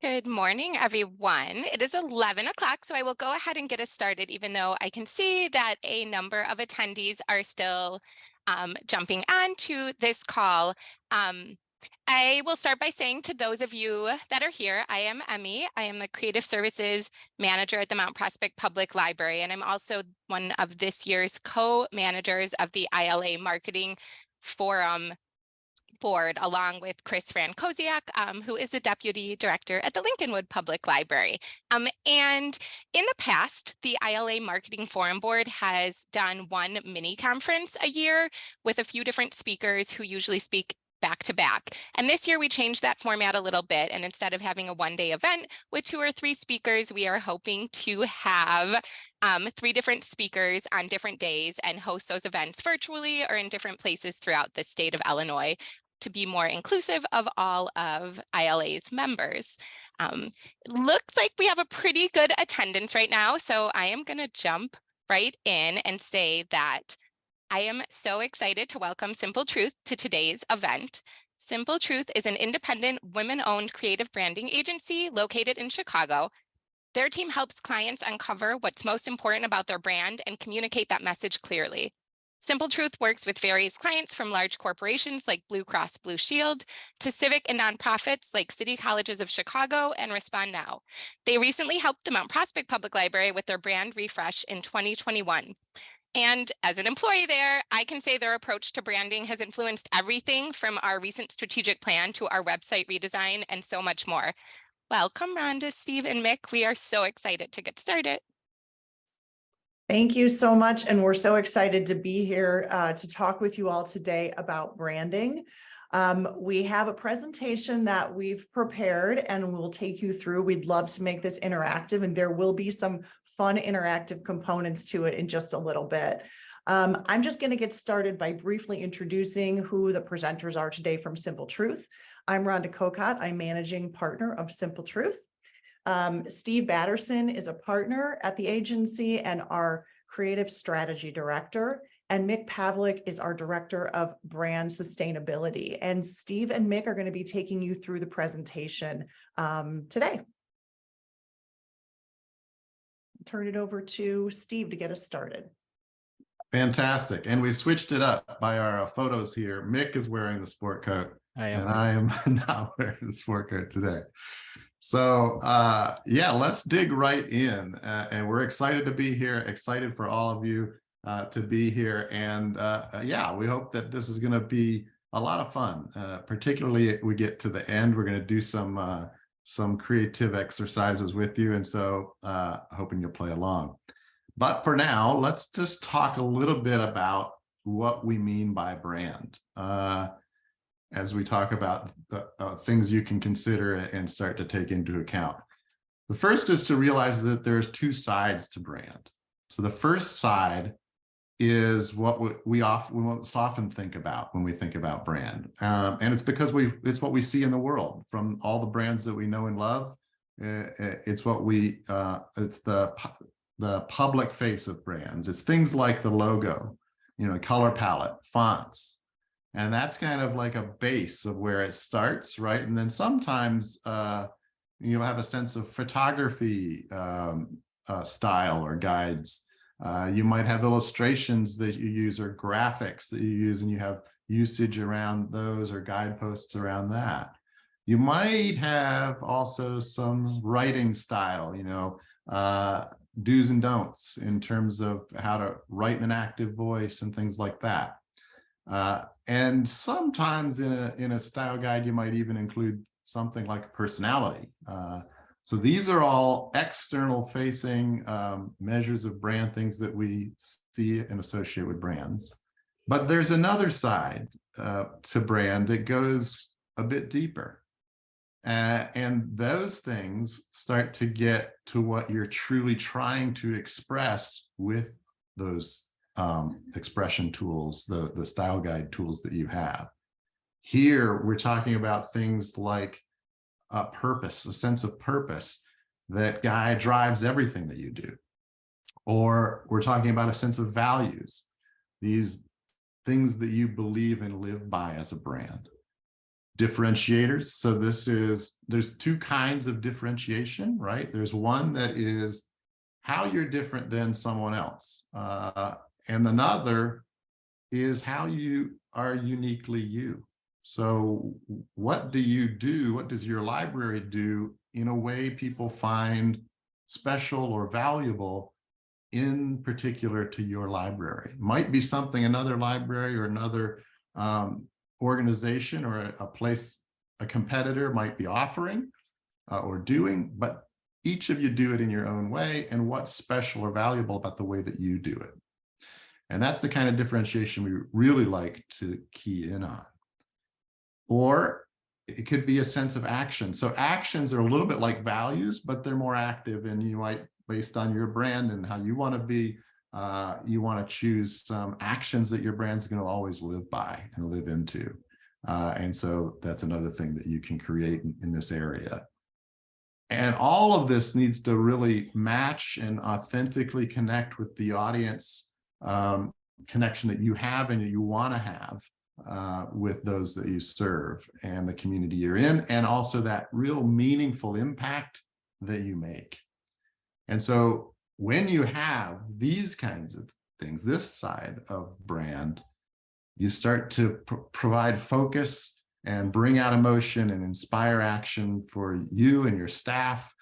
Good morning, everyone. It is 11 o'clock, so I will go ahead and get us started, even though I can see that a number of attendees are still jumping on to this call. I will start by saying to those of you that are here, I am Emmy. I am the Creative Services Manager at the Mount Prospect Public Library, and I'm also one of this year's co-managers of the ILA Marketing Forum board, along with Chris Frankoziak, who is the Deputy Director at the Lincolnwood Public Library. And in the past, the ILA Marketing Forum Board has done one mini conference a year with a few different speakers who usually speak back to back. And this year we changed that format a little bit. And instead of having a one-day event with 2 or 3 speakers, we are hoping to have 3 different speakers on different days and host those events virtually or in different places throughout the state of Illinois, to be more inclusive of all of ILA's members. Looks like we have a pretty good attendance right now, so I am going to jump right in and say that I am so excited to welcome Simple Truth to today's event. Simple Truth is an independent, women-owned creative branding agency located in Chicago. Their team helps clients uncover what's most important about their brand and communicate that message clearly. Simple Truth works with various clients from large corporations like Blue Cross Blue Shield to civic and nonprofits like City Colleges of Chicago and Respond Now. They recently helped the Mount Prospect Public Library with their brand refresh in 2021. And as an employee there, I can say their approach to branding has influenced everything from our recent strategic plan to our website redesign and so much more. Welcome, Rhonda, Steve, and Mick. We are so excited to get started. Thank you so much. And we're so excited to be here to talk with you all today about branding. We have a presentation that we've prepared and we'll take you through. We'd love to make this interactive, and there will be some fun interactive components to it in just a little bit. I'm just going to get started by briefly introducing who the presenters are today from Simple Truth. I'm Rhonda Kokott. I'm managing partner of Simple Truth. Steve Batterson is a partner at the agency and our creative strategy director, and Mick Pavlik is our director of brand sustainability. And Steve and Mick are going to be taking you through the presentation today. Turn it over to Steve to get us started. Fantastic. And we've switched it up by our photos here. Mick is wearing the sport coat, and I am not wearing the sport coat today. So yeah, let's dig right in. And we're excited to be here, excited for all of you to be here. And yeah, we hope that this is going to be a lot of fun. Particularly if we get to the end, we're going to do some creative exercises with you. And so hoping you'll play along. But for now, let's just talk a little bit about what we mean by brand. As we talk about the things you can consider and start to take into account. The first is to realize that there's 2 sides to brand. So the first side is what we most often think about when we think about brand. And it's because it's what we see in the world from all the brands that we know and love. It's what it's the public face of brands. It's things like the logo, color palette, fonts. And that's kind of like a base of where it starts, right? And then sometimes you'll have a sense of photography style or guides. You might have illustrations that you use or graphics that you use, and you have usage around those or guideposts around that. You might have also some writing style, do's and don'ts in terms of how to write in an active voice and things like that. And sometimes in a style guide, you might even include something like personality. So these are all external facing measures of brand, things that we see and associate with brands. But there's another side to brand that goes a bit deeper. And those things start to get to what you're truly trying to express with those expression tools, the style guide tools that you have. Here, we're talking about things like a purpose, a sense of purpose that drives everything that you do. Or we're talking about a sense of values, these things that you believe and live by as a brand. differentiators. So there's two kinds of differentiation, right? There's one that is how you're different than someone else. And another is how you are uniquely you. So what do you do? What does your library do in a way people find special or valuable in particular to your library? Might be something another library or another organization or a place, a competitor might be offering or doing, but each of you do it in your own way, and what's special or valuable about the way that you do it. And that's the kind of differentiation we really like to key in on. Or it could be a sense of action. So actions are a little bit like values, but they're more active, and you might, based on your brand and how you want to be, you want to choose some actions that your brand's going to always live by and live into. And so that's another thing that you can create in this area. And all of this needs to really match and authentically connect with the audience connection that you have and that you want to have with those that you serve and the community you're in, and also that real meaningful impact that you make. And so when you have these kinds of things, this side of brand, you start to provide focus and bring out emotion and inspire action for you and your staff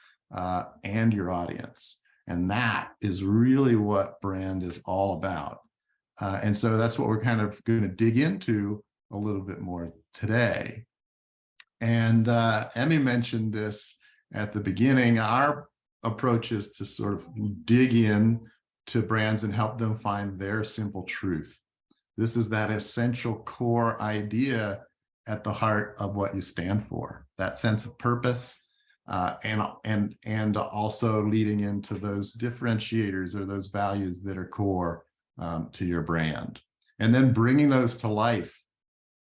and your audience. And that is really what brand is all about. And so that's what we're kind of going to dig into a little bit more today. And Emmy mentioned this at the beginning. Our approach is to sort of dig in to brands and help them find their simple truth. This is that essential core idea at the heart of what you stand for, that sense of purpose, and also leading into those differentiators or those values that are core to your brand, and then bringing those to life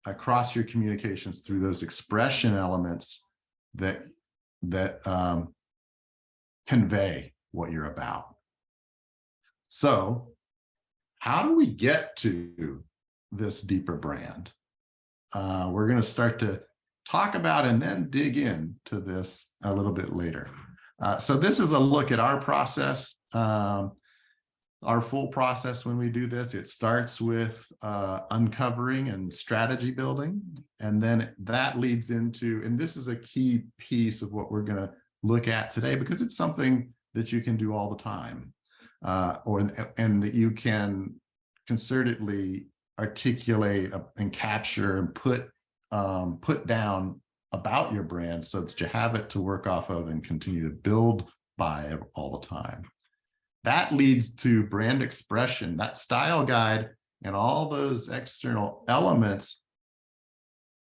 across your communications through those expression elements that convey what you're about. So how do we get to this deeper brand? We're going to start to talk about and then dig into this a little bit later. So this is a look at our process, our full process when we do this. It starts with uncovering and strategy building, and then that leads into, and this is a key piece of what we're going to look at today, because it's something that you can do all the time, and that you can concertedly articulate and capture and put down about your brand so that you have it to work off of and continue to build by all the time. That leads to brand expression, that style guide, and all those external elements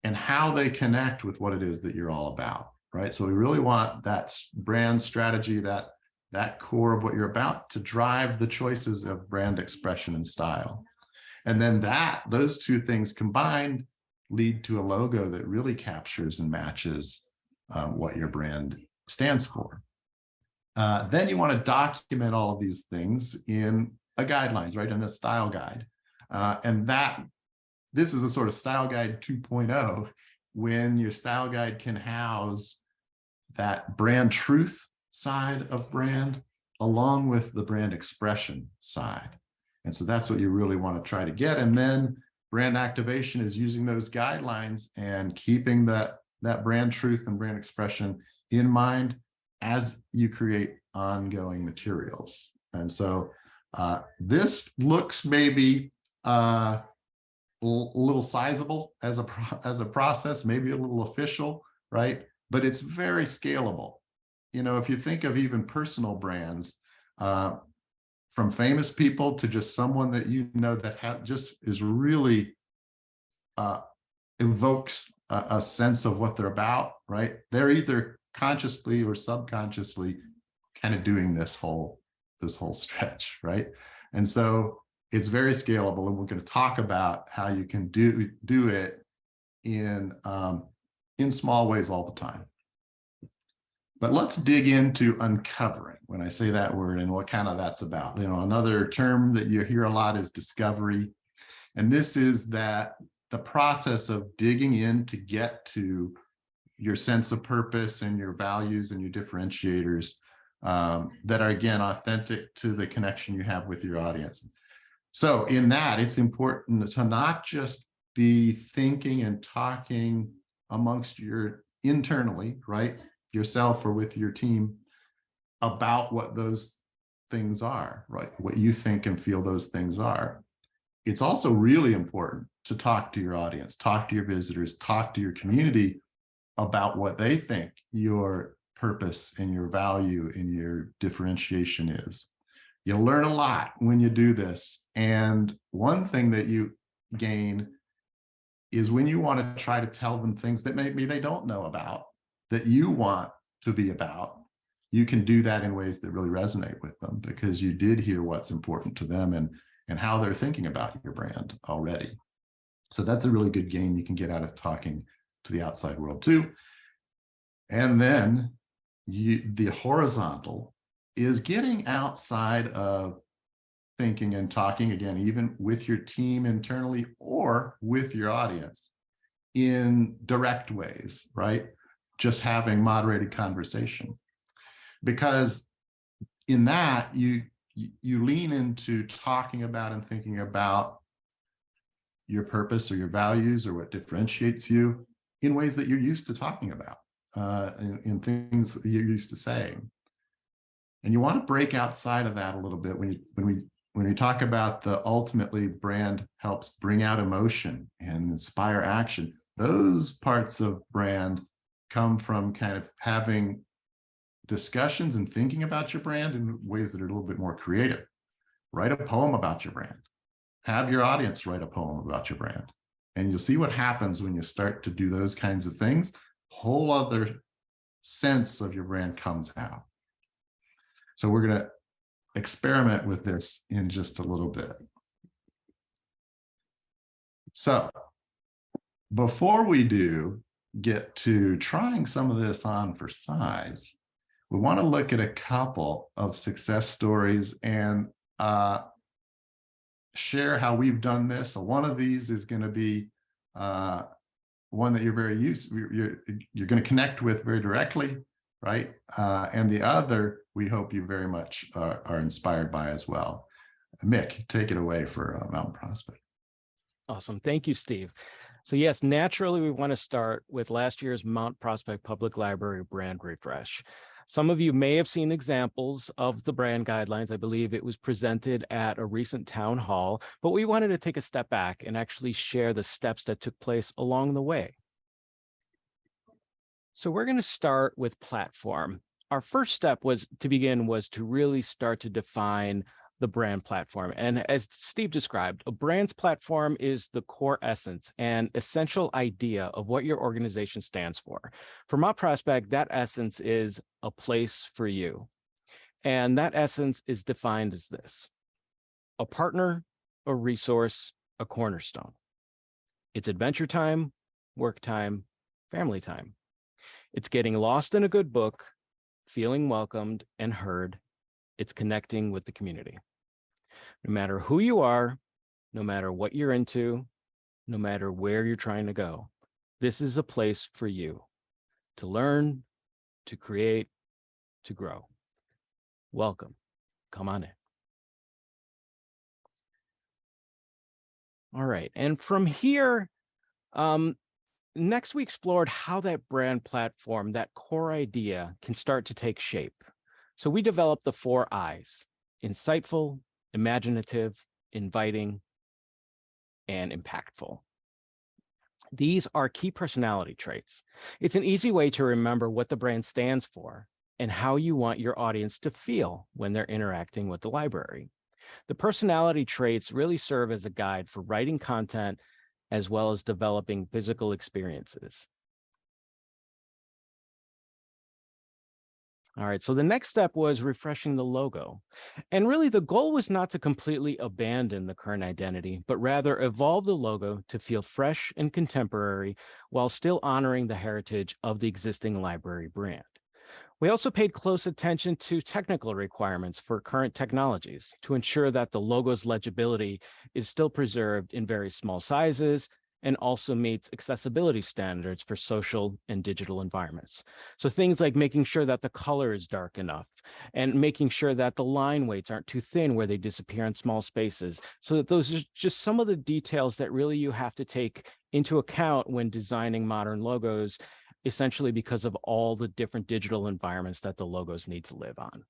and how they connect with what it is that you're all about, right? So we really want that brand strategy, that core of what you're about, to drive the choices of brand expression and style. And then those two things combined lead to a logo that really captures and matches what your brand stands for. Then you want to document all of these things in a guidelines, right? In a style guide. And this is a sort of style guide 2.0, when your style guide can house that brand truth side of brand along with the brand expression side. And so that's what you really want to try to get. And then brand activation is using those guidelines and keeping that brand truth and brand expression in mind as you create ongoing materials. And so this looks maybe a little sizable as a process, maybe a little official, right? But it's very scalable. You know, if you think of even personal brands, from famous people to just someone that you know that just is really evokes a sense of what they're about, right? They're either consciously or subconsciously kind of doing this whole stretch, right? And so it's very scalable, and we're going to talk about how you can do it in small ways all the time. But let's dig into uncovering when I say that word and what kind of that's about. You know, another term that you hear a lot is discovery. And this is that the process of digging in to get to your sense of purpose and your values and your differentiators that are, again, authentic to the connection you have with your audience. So in that, it's important to not just be thinking and talking amongst your internally, right, yourself or with your team about what those things are, right, what you think and feel those things are. It's also really important to talk to your audience, talk to your visitors, talk to your community about what they think your purpose and your value and your differentiation is. You'll learn a lot when you do this. And one thing that you gain is when you want to try to tell them things that maybe they don't know about, that you want to be about, you can do that in ways that really resonate with them because you did hear what's important to them and how they're thinking about your brand already. So that's a really good gain you can get out of talking to the outside world too. And then the horizontal is getting outside of thinking and talking, again, even with your team internally or with your audience in direct ways, right? Just having moderated conversation. Because in that, you lean into talking about and thinking about your purpose or your values or what differentiates you in ways that you're used to talking about, in things that you're used to saying. And you want to break outside of that a little bit when we talk about the ultimately brand helps bring out emotion and inspire action. Those parts of brand come from kind of having discussions and thinking about your brand in ways that are a little bit more creative. Write a poem about your brand. Have your audience write a poem about your brand. And you'll see what happens when you start to do those kinds of things. Whole other sense of your brand comes out. So we're going to experiment with this in just a little bit. So before we do get to trying some of this on for size, we want to look at a couple of success stories and share how we've done this. So one of these is going to be one that you're very used, you're going to connect with very directly, right? And the other, we hope you very much are inspired by as well. Mick, take it away for Mountain Prospect. Awesome. Thank you, Steve. So yes, naturally, we want to start with last year's Mount Prospect Public Library brand refresh. Some of you may have seen examples of the brand guidelines. I believe it was presented at a recent town hall, but we wanted to take a step back and actually share the steps that took place along the way. So we're going to start with platform. Our first step was to really start to define the brand platform. And as Steve described, a brand's platform is the core essence and essential idea of what your organization stands for. For Mount Prospect, that essence is a place for you. And that essence is defined as this: a partner, a resource, a cornerstone. It's adventure time, work time, family time. It's getting lost in a good book, feeling welcomed and heard. It's connecting with the community. No matter who you are, no matter what you're into, no matter where you're trying to go, this is a place for you to learn, to create, to grow. Welcome. Come on in. All right. And from here, next we explored how that brand platform, that core idea, can start to take shape. So we developed the 4 I's: insightful, imaginative, inviting, and impactful. These are key personality traits. It's an easy way to remember what the brand stands for and how you want your audience to feel when they're interacting with the library. The personality traits really serve as a guide for writing content as well as developing physical experiences. All right, so the next step was refreshing the logo. And really the goal was not to completely abandon the current identity, but rather evolve the logo to feel fresh and contemporary while still honoring the heritage of the existing library brand. We also paid close attention to technical requirements for current technologies to ensure that the logo's legibility is still preserved in very small sizes and also meets accessibility standards for social and digital environments. So things like making sure that the color is dark enough and making sure that the line weights aren't too thin where they disappear in small spaces. So that those are just some of the details that really you have to take into account when designing modern logos, essentially because of all the different digital environments that the logos need to live on.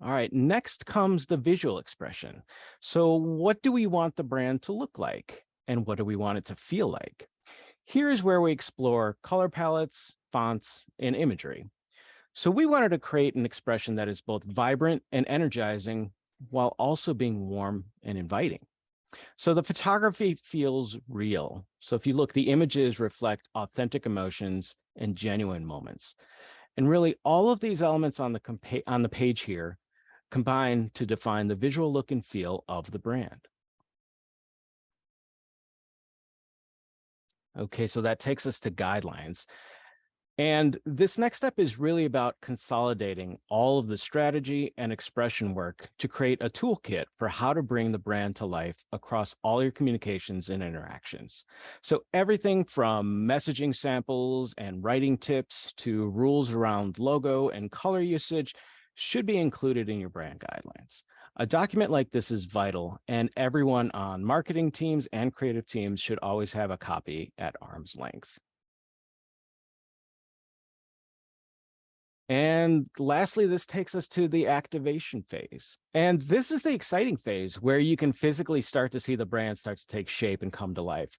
All right, next comes the visual expression. So what do we want the brand to look like? And what do we want it to feel like? Here's where we explore color palettes, fonts, and imagery. So we wanted to create an expression that is both vibrant and energizing while also being warm and inviting. So the photography feels real. So if you look, the images reflect authentic emotions and genuine moments. And really all of these elements on the page here combine to define the visual look and feel of the brand. Okay, so that takes us to guidelines. And this next step is really about consolidating all of the strategy and expression work to create a toolkit for how to bring the brand to life across all your communications and interactions. So everything from messaging samples and writing tips to rules around logo and color usage should be included in your brand guidelines. A document like this is vital, and everyone on marketing teams and creative teams should always have a copy at arm's length. And lastly, this takes us to the activation phase. And this is the exciting phase where you can physically start to see the brand start to take shape and come to life.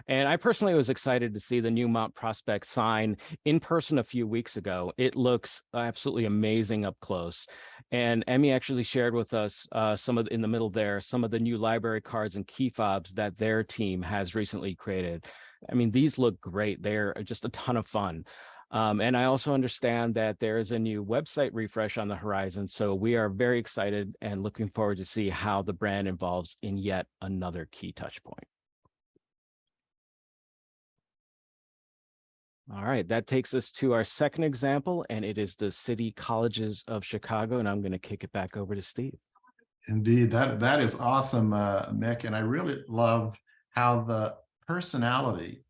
And I personally was excited to see the new Mount Prospect sign in person a few weeks ago. It looks absolutely amazing up close. And Emmy actually shared with us in the middle there, some of the new library cards and key fobs that their team has recently created. I mean, these look great. They're just a ton of fun. And I also understand that there is a new website refresh on the horizon. So we are very excited and looking forward to see how the brand evolves in yet another key touch point. All right, that takes us to our second example, and it is the City Colleges of Chicago. And I'm going to kick it back over to Steve. Indeed, that is awesome, Mick. And I really love how the personality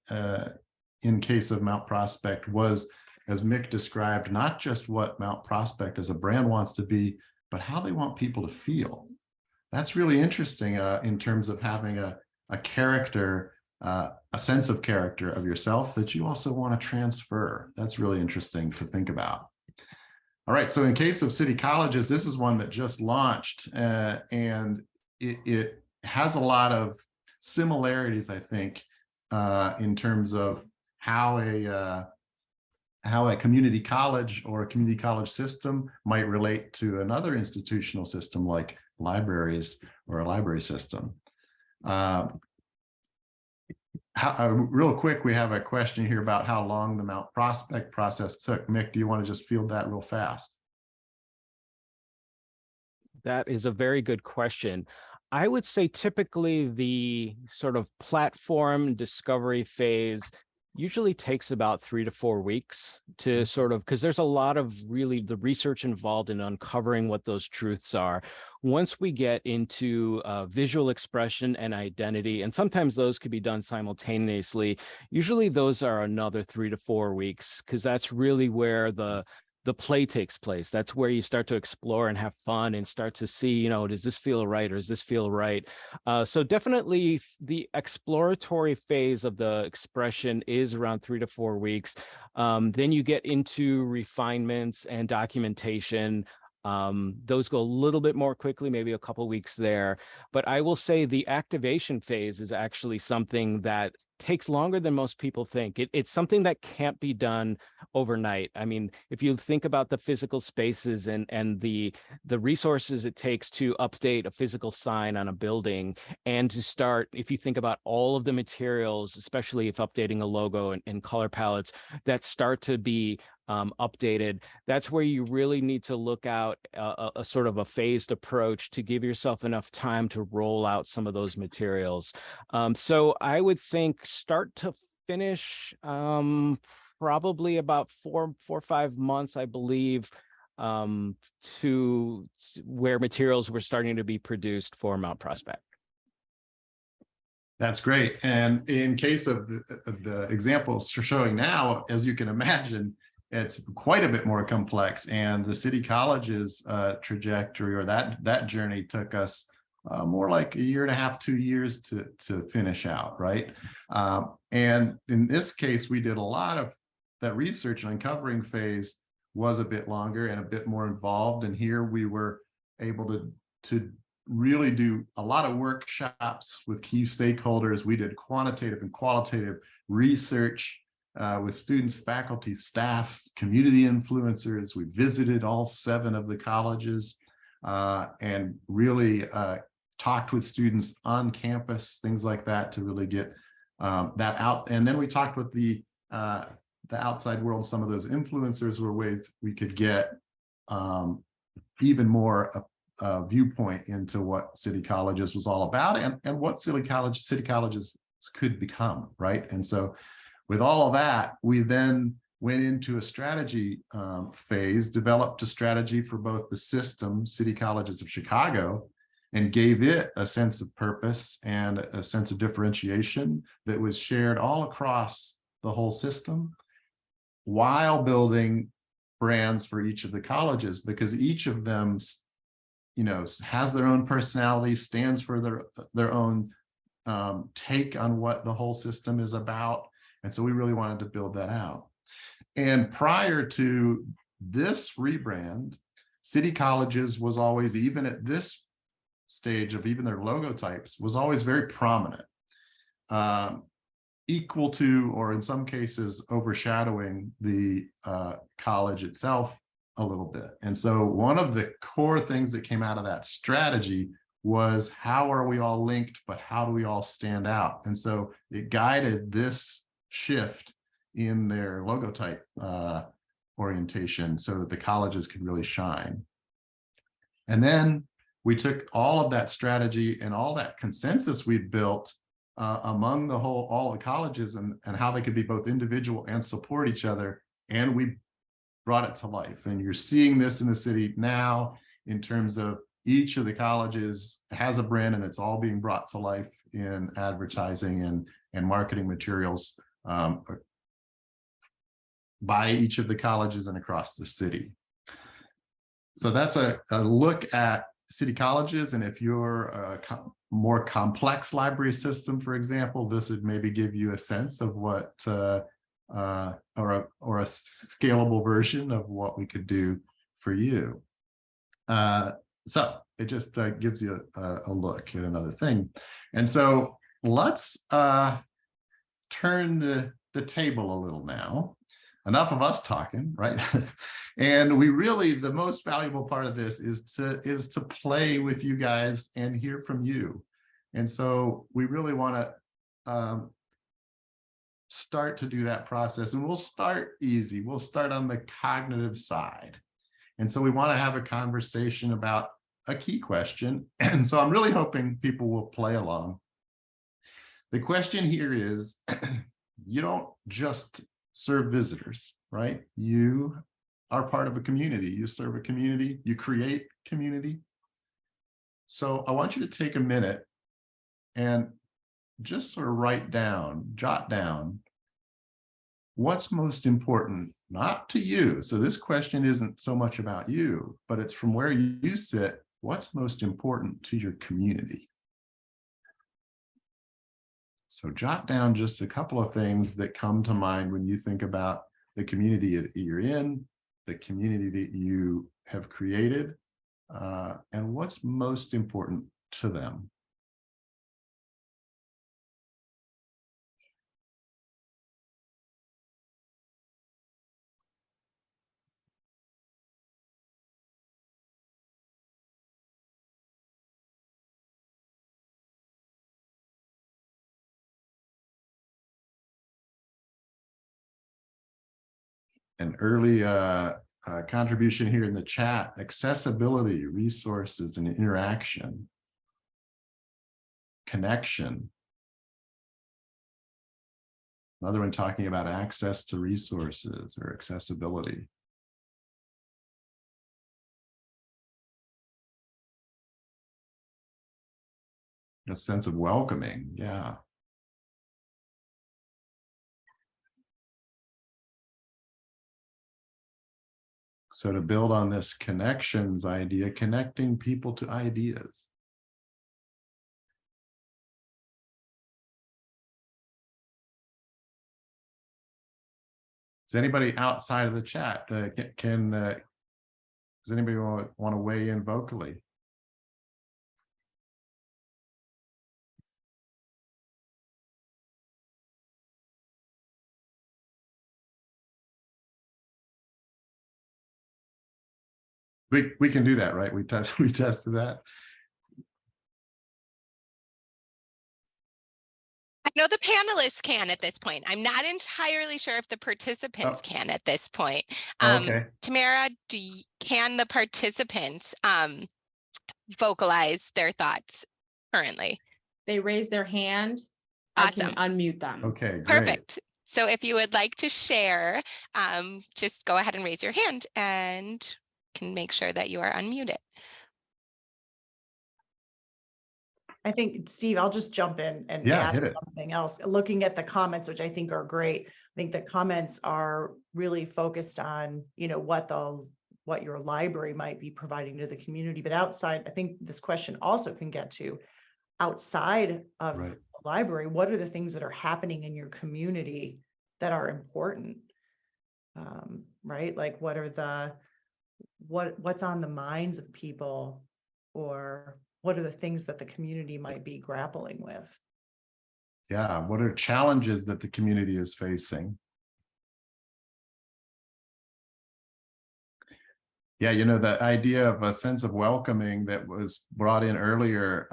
in case of Mount Prospect was, as Mick described, not just what Mount Prospect as a brand wants to be, but how they want people to feel. That's really interesting in terms of having a character, a sense of character of yourself that you also want to transfer. That's really interesting to think about. All right, so in case of City Colleges, this is one that just launched, and it has a lot of similarities, I think, in terms of how a community college or a community college system might relate to another institutional system like libraries or a library system. Real quick, we have a question here about how long the Mount Prospect process took. Mick, do you want to just field that real fast? That is a very good question. I would say typically the sort of platform discovery phase usually takes about 3 to 4 weeks to sort of, because there's a lot of really the research involved in uncovering what those truths are. Once we get into visual expression and identity, and sometimes those could be done simultaneously, usually those are another 3 to 4 weeks, because that's really where the play takes place. That's where you start to explore and have fun and start to see, you know, does this feel right or does this feel right? So definitely the exploratory phase of the expression is around 3 to 4 weeks. Then you get into refinements and documentation. Those go a little bit more quickly, maybe a couple weeks there. But I will say the activation phase is actually something that takes longer than most people think. It's something that can't be done overnight. I mean, if you think about the physical spaces and the resources it takes to update a physical sign on a building, and to start, if you think about all of the materials, especially if updating a logo and color palettes that start to be updated, that's where you really need to look out a sort of a phased approach to give yourself enough time to roll out some of those materials. So I would think start to finish, probably about 4 or 5 months, I believe, to where materials were starting to be produced for Mount Prospect. That's great. And in case of the examples you're showing now, as you can imagine, it's quite a bit more complex. And the City College's trajectory, or that journey, took us more like a year and a half, 2 years to finish out, right? And in this case, we did a lot of that research and uncovering phase was a bit longer and a bit more involved. And here we were able to really do a lot of workshops with key stakeholders. We did quantitative and qualitative research with students, faculty, staff, community influencers. We visited all 7 of the colleges and really talked with students on campus, things like that, to really get that out. And then we talked with the outside world. Some of those influencers were ways we could get even more viewpoint into what City Colleges was all about, and what City Colleges could become, right? And so with all of that, we then went into a strategy phase, developed a strategy for both the system, City Colleges of Chicago, and gave it a sense of purpose and a sense of differentiation that was shared all across the whole system, while building brands for each of the colleges, because each of them, you know, has their own personality, stands for their own take on what the whole system is about. And so we really wanted to build that out. And prior to this rebrand, City Colleges was always, even at this stage of even their logo types, was always very prominent, equal to, or in some cases overshadowing, the college itself a little bit. And so one of the core things that came out of that strategy was, how are we all linked, but how do we all stand out? And so it guided this shift in their logo type orientation so that the colleges could really shine. And then we took all of that strategy and all that consensus we'd built among all the colleges, and how they could be both individual and support each other, and we brought it to life. And you're seeing this in the city now, in terms of each of the colleges has a brand, and it's all being brought to life in advertising and marketing materials by each of the colleges and across the city. So that's a look at City Colleges. And if you're a more complex library system, for example, this would maybe give you a sense of what or a scalable version of what we could do for you. So it just gives you a look at another thing. And so let's turn the table a little now. Enough of us talking, right? And we really, the most valuable part of this is to play with you guys and hear from you. And so we really want to start to do that process, and we'll start easy. We'll start on the cognitive side. And so we want to have a conversation about a key question. And so I'm really hoping people will play along. The question here is, you don't just serve visitors, right? You are part of a community. You serve a community, you create community. So I want you to take a minute and just sort of jot down what's most important, not to you. So this question isn't so much about you, but it's from where you sit, what's most important to your community. So jot down just a couple of things that come to mind when you think about the community that you're in, the community that you have created, and what's most important to them. An early contribution here in the chat: accessibility, resources, and interaction, connection. Another one talking about access to resources or accessibility. A sense of welcoming, yeah. So to build on this connections idea, connecting people to ideas. Does anybody outside of the chat does anybody want to weigh in vocally? We can do that, right? We tested that. I know the panelists can at this point. I'm not entirely sure if the participants can at this point. Okay. Tamara, can the participants vocalize their thoughts currently? They raise their hand. Awesome. I can unmute them. Okay, great. Perfect. So if you would like to share, just go ahead and raise your hand and can make sure that you are unmuted. I think, Steve, I'll just jump in and Yeah, hit add it. something else. Looking at the comments, which I think are great. I think the comments are really focused on, what your library might be providing to the community. But outside, I think this question also can get to outside of Right. the library, what are the things that are happening in your community that are important? Right? Like what's on the minds of people, or what are the things that the community might be grappling with? Yeah, what are challenges that the community is facing? Yeah, the idea of a sense of welcoming that was brought in earlier,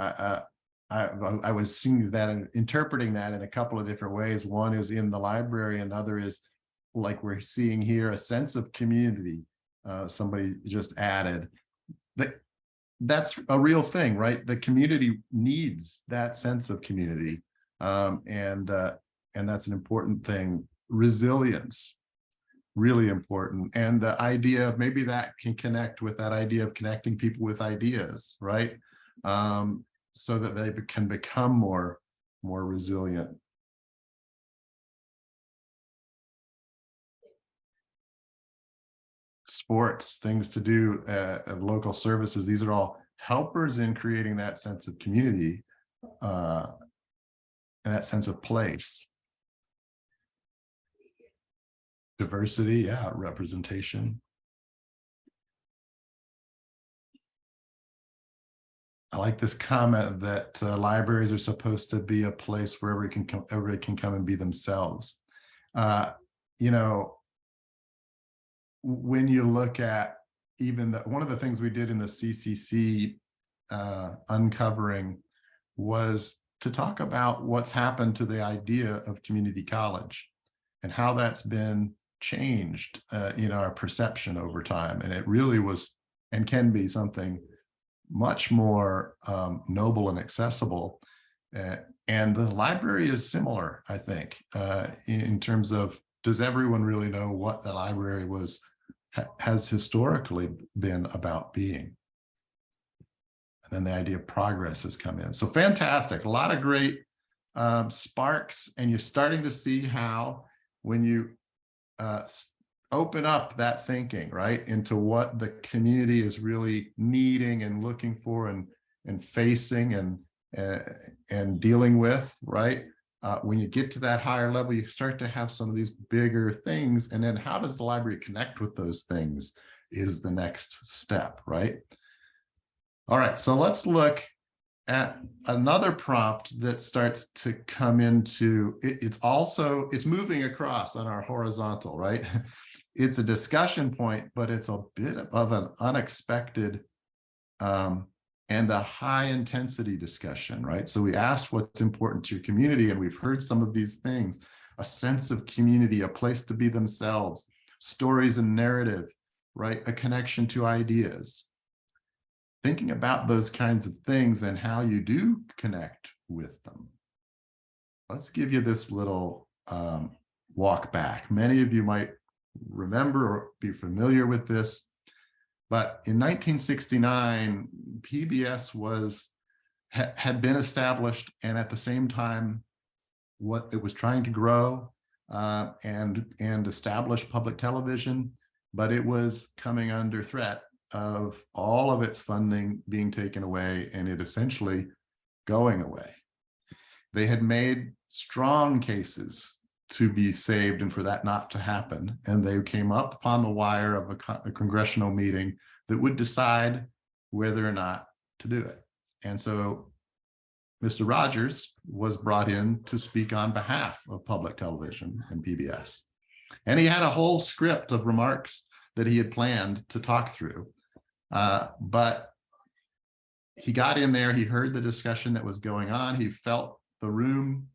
I was seeing that and interpreting that in a couple of different ways. One is in the library, another is like we're seeing here, a sense of community. Somebody just added that's a real thing, right? The community needs that sense of community, and that's an important thing. Resilience, really important, and the idea of maybe that can connect with that idea of connecting people with ideas, right? So that they can become more resilient. Sports, things to do, local services, these are all helpers in creating that sense of community and that sense of place. Diversity, yeah, representation. I like this comment that libraries are supposed to be a place where everybody can come and be themselves. When you look at even one of the things we did in the CCC uncovering was to talk about what's happened to the idea of community college and how that's been changed in our perception over time. And it really was and can be something much more noble and accessible. And the library is similar, I think, in terms of, does everyone really know what the library has historically been about being? And then the idea of progress has come in. So fantastic, a lot of great sparks, and you're starting to see how when you open up that thinking, right, into what the community is really needing and looking for and facing and dealing with, right? When you get to that higher level, you start to have some of these bigger things. And then how does the library connect with those things is the next step, right? All right, so let's look at another prompt that starts to come into, it's moving across on our horizontal, right? It's a discussion point, but it's a bit of an unexpected and a high intensity discussion, right? So we asked what's important to your community, and we've heard some of these things: a sense of community, a place to be themselves, stories and narrative, right? A connection to ideas. Thinking about those kinds of things and how you do connect with them. Let's give you this little walk back. Many of you might remember or be familiar with this, but in 1969, PBS had been established, and at the same time, what it was trying to grow and establish public television. but it was coming under threat of all of its funding being taken away and it essentially going away. They had made strong cases to be saved and for that not to happen. And they came up upon the wire of a congressional meeting that would decide whether or not to do it. And so Mr. Rogers was brought in to speak on behalf of public television and PBS. And he had a whole script of remarks that he had planned to talk through. But he got in there, he heard the discussion that was going on, he felt the room,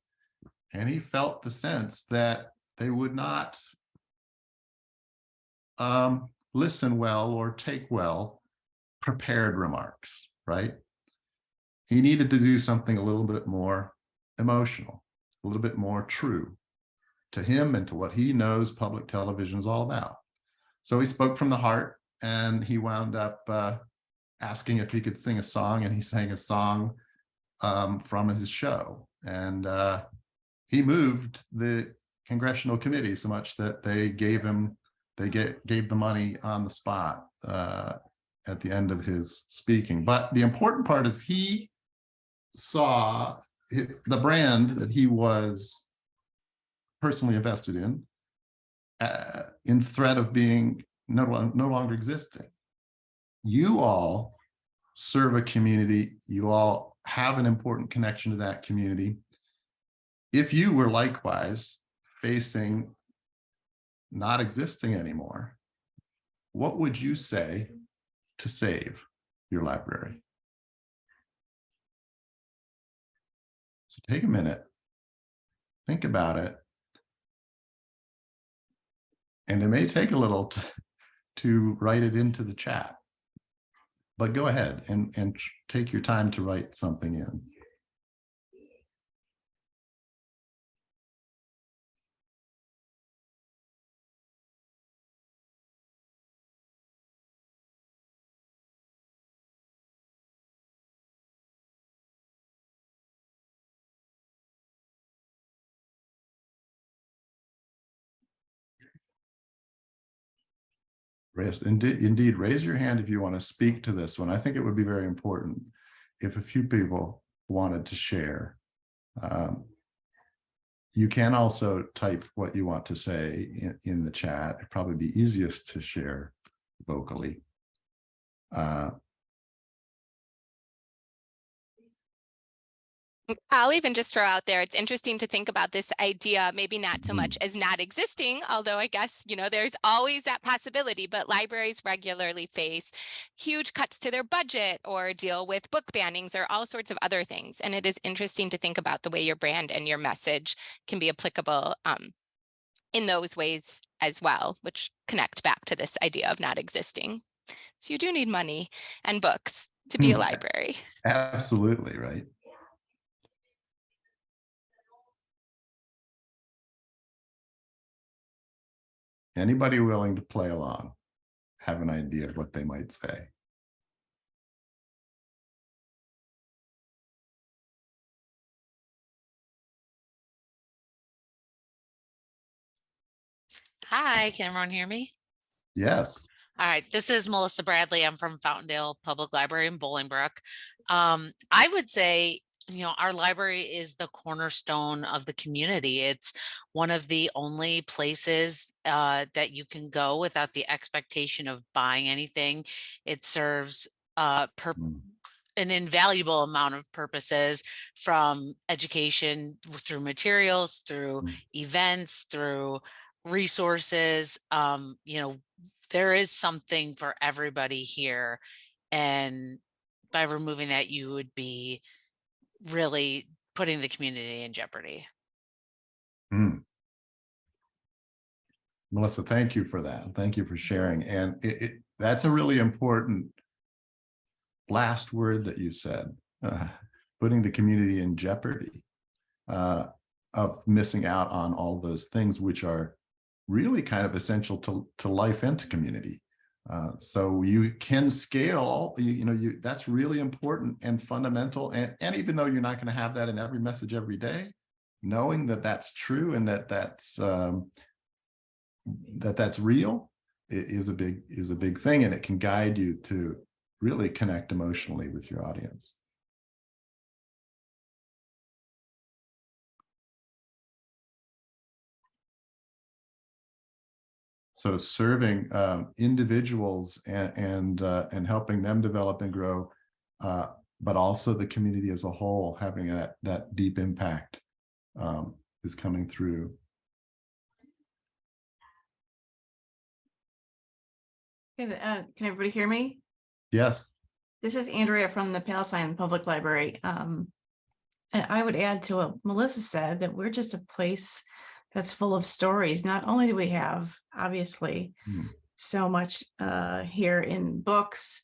and he felt the sense that they would not listen well or take well prepared remarks, right? He needed to do something a little bit more emotional, a little bit more true to him and to what he knows public television is all about. So he spoke from the heart, and he wound up asking if he could sing a song, and he sang a song from his show. And he moved the congressional committee so much that they gave the money on the spot at the end of his speaking. But the important part is he saw the brand that he was personally invested in threat of being no longer existing. You all serve a community. You all have an important connection to that community. If you were likewise facing not existing anymore, what would you say to save your library? So take a minute, think about it. And it may take a little to write it into the chat, but go ahead and take your time to write something in. Indeed, raise your hand if you want to speak to this one. I think it would be very important if a few people wanted to share. You can also type what you want to say in the chat. It'd probably be easiest to share vocally. I'll even just throw out there, it's interesting to think about this idea, maybe not so much as not existing, although I guess, there's always that possibility, but libraries regularly face huge cuts to their budget or deal with book bannings or all sorts of other things. And it is interesting to think about the way your brand and your message can be applicable in those ways as well, which connect back to this idea of not existing. So you do need money and books to be a library. Absolutely, right. Anybody willing to play along have an idea of what they might say? Hi, can everyone hear me? Yes. All right, this is Melissa Bradley. I'm from Fountaindale Public Library in Bolingbrook. I would say, our library is the cornerstone of the community. It's one of the only places that you can go without the expectation of buying anything. It serves an invaluable amount of purposes, from education through materials, through events, through resources. There is something for everybody here. And by removing that, you would be really putting the community in jeopardy. Melissa, thank you for that. Thank you for sharing. And that's a really important last word that you said, putting the community in jeopardy of missing out on all those things which are really kind of essential to life and to community. So you can scale, that's really important and fundamental. And even though you're not going to have that in every message every day, knowing that that's true and that's real is a big thing, and it can guide you to really connect emotionally with your audience. So serving individuals and helping them develop and grow, but also the community as a whole, having that deep impact is coming through. Can everybody hear me? Yes. This is Andrea from the Palatine Public Library. And I would add to what Melissa said, that we're just a place that's full of stories. Not only do we have, obviously, so much here in books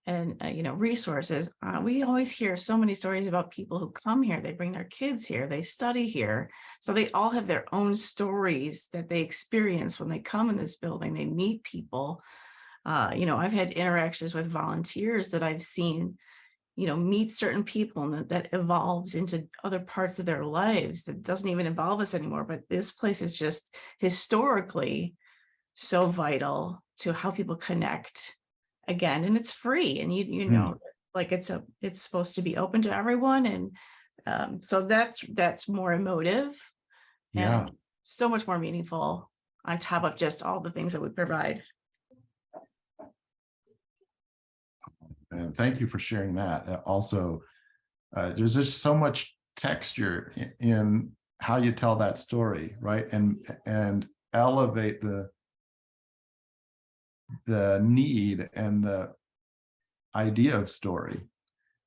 and resources, we always hear so many stories about people who come here. They bring their kids here, they study here, so they all have their own stories that they experience when they come in this building. They meet people. I've had interactions with volunteers that I've seen meet certain people, and that evolves into other parts of their lives that doesn't even involve us anymore. But this place is just historically so vital to how people connect again, and it's free, and like it's supposed to be open to everyone, and so that's more emotive and so much more meaningful on top of just all the things that we provide. And thank you for sharing that. Also, there's just so much texture in how you tell that story, right? And elevate the need and the idea of story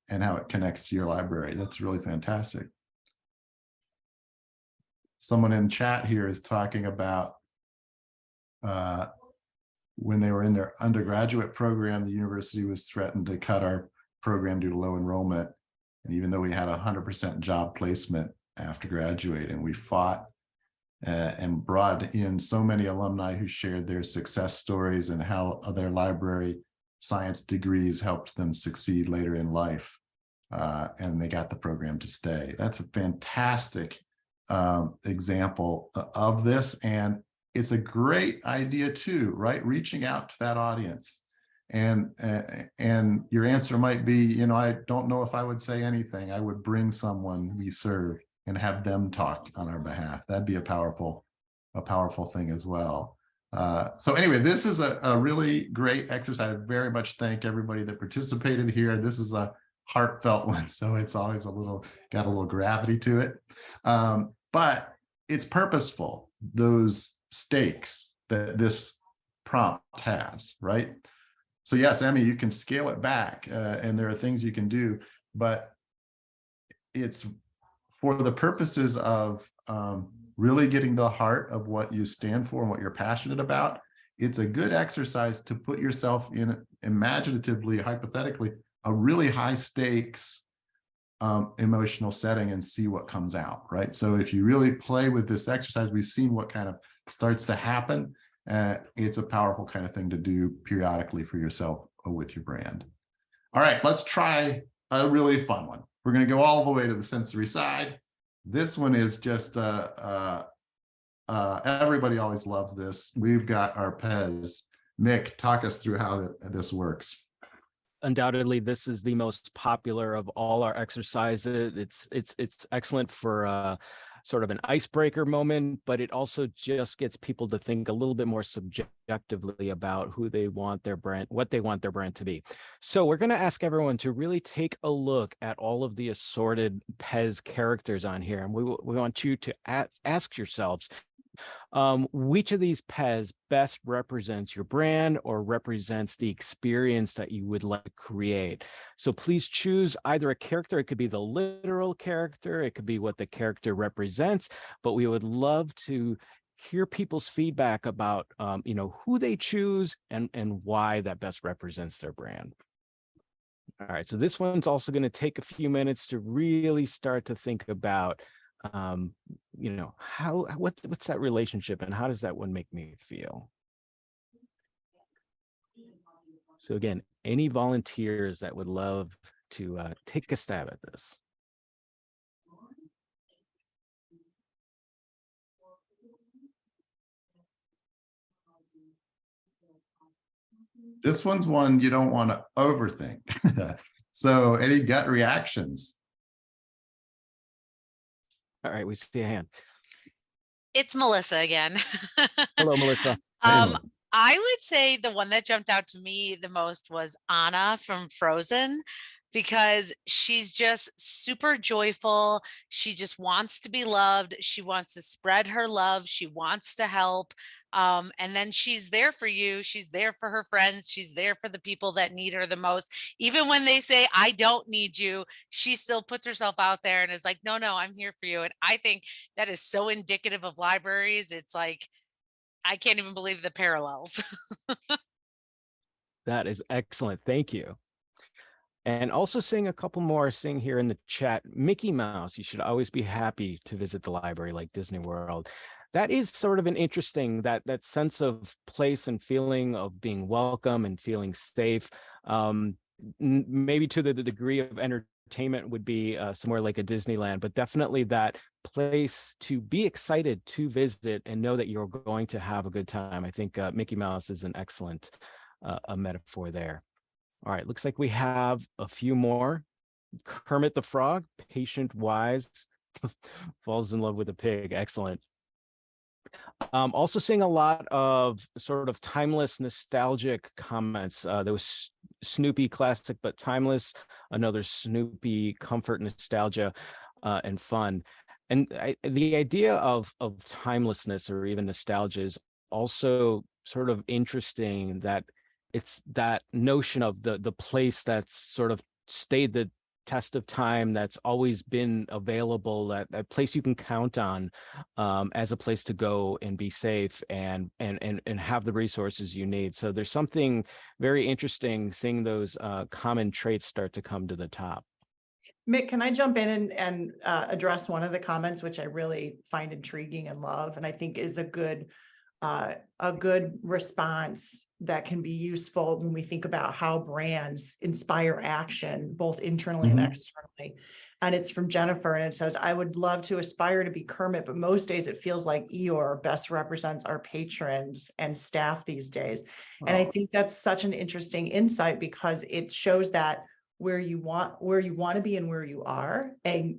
and how it connects to your library. That's really fantastic. Someone in chat here is talking about when they were in their undergraduate program, the university was threatened to cut our program due to low enrollment. And even though we had 100% job placement after graduating, we fought and brought in so many alumni who shared their success stories and how their library science degrees helped them succeed later in life. And they got the program to stay. That's a fantastic example of this. And it's a great idea too, right? Reaching out to that audience. And your answer might be, I don't know if I would say anything. I would bring someone we serve and have them talk on our behalf. That'd be a powerful thing as well. So anyway, this is a really great exercise. I very much thank everybody that participated here. This is a heartfelt one, so it's always got a little gravity to it. But it's purposeful, those stakes that this prompt has, right? So yes, Emmy, you can scale it back and there are things you can do, but it's for the purposes of really getting to the heart of what you stand for and what you're passionate about. It's a good exercise to put yourself in, imaginatively, hypothetically, a really high stakes emotional setting and see what comes out, right? So if you really play with this exercise, we've seen what kind of starts to happen. It's a powerful kind of thing to do periodically for yourself or with your brand. All right, let's try a really fun one. We're going to go all the way to the sensory side. This one is just everybody always loves this. We've got our Pez. Mick, talk us through how this works. Undoubtedly, this is the most popular of all our exercises. It's excellent for sort of an icebreaker moment, but it also just gets people to think a little bit more subjectively about who they want their brand, what they want their brand to be. So we're going to ask everyone to really take a look at all of the assorted Pez characters on here, and we want you to ask yourselves, which of these Pez best represents your brand or represents the experience that you would like to create. So please choose either a character. It could be the literal character. It could be what the character represents, but we would love to hear people's feedback about, who they choose and why that best represents their brand. All right, so this one's also going to take a few minutes to really start to think about what's that relationship and how does that one make me feel? So again, any volunteers that would love to take a stab at this? This one's one you don't want to overthink. So any gut reactions? All right, we see a hand. It's Melissa again. Hello, Melissa. Hey, Um, Melissa. I would say the one that jumped out to me the most was Anna from Frozen, because she's just super joyful. She just wants to be loved. She wants to spread her love. She wants to help. And then she's there for you. She's there for her friends. She's there for the people that need her the most. Even when they say, I don't need you, she still puts herself out there and is like, no, no, I'm here for you. And I think that is so indicative of libraries. It's like, I can't even believe the parallels. That is excellent. Thank you. And also seeing a couple more seeing here in the chat, Mickey Mouse, you should always be happy to visit the library like Disney World. That is sort of an interesting, that sense of place and feeling of being welcome and feeling safe. Maybe to the degree of entertainment would be somewhere like a Disneyland, but definitely that place to be excited to visit and know that you're going to have a good time. I think Mickey Mouse is an excellent a metaphor there. All right, looks like we have a few more. Kermit the Frog, patient, wise, falls in love with a pig. Excellent. Also seeing a lot of sort of timeless, nostalgic comments. There was Snoopy classic, but timeless. Another Snoopy comfort, nostalgia, and fun. And the idea of timelessness or even nostalgia is also sort of interesting, that it's that notion of the place that's sort of stayed the test of time, that's always been available, that place you can count on as a place to go and be safe and have the resources you need. So there's something very interesting seeing those common traits start to come to the top. Mick, can I jump in and address one of the comments, which I really find intriguing and love, and I think is a good response that can be useful when we think about how brands inspire action, both internally and externally. And it's from Jennifer, and it says, I would love to aspire to be Kermit, but most days it feels like Eeyore best represents our patrons and staff these days. And I think that's such an interesting insight, because it shows that where you want to be and where you are, and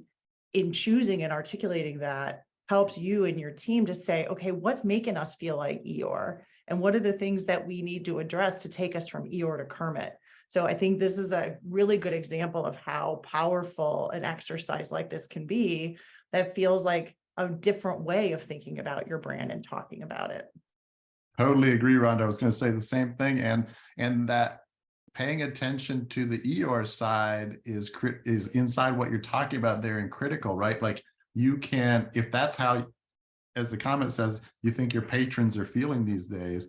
in choosing and articulating that helps you and your team to say, okay, what's making us feel like Eeyore? And what are the things that we need to address to take us from Eeyore to Kermit? So I think this is a really good example of how powerful an exercise like this can be, that feels like a different way of thinking about your brand and talking about it. Totally agree, Rhonda. I was going to say the same thing. And that paying attention to the Eeyore side is inside what you're talking about there and critical, right? Like, you can, if that's how, as the comment says, you think your patrons are feeling these days,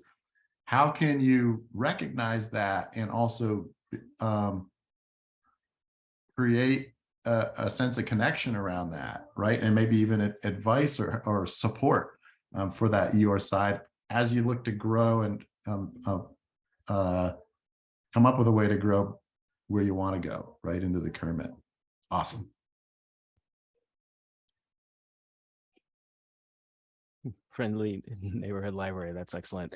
how can you recognize that and also create a sense of connection around that, right? And maybe even advice or support for that Eeyore side as you look to grow and come up with a way to grow where you want to go, right into the Kermit. Awesome. Friendly neighborhood library. That's excellent.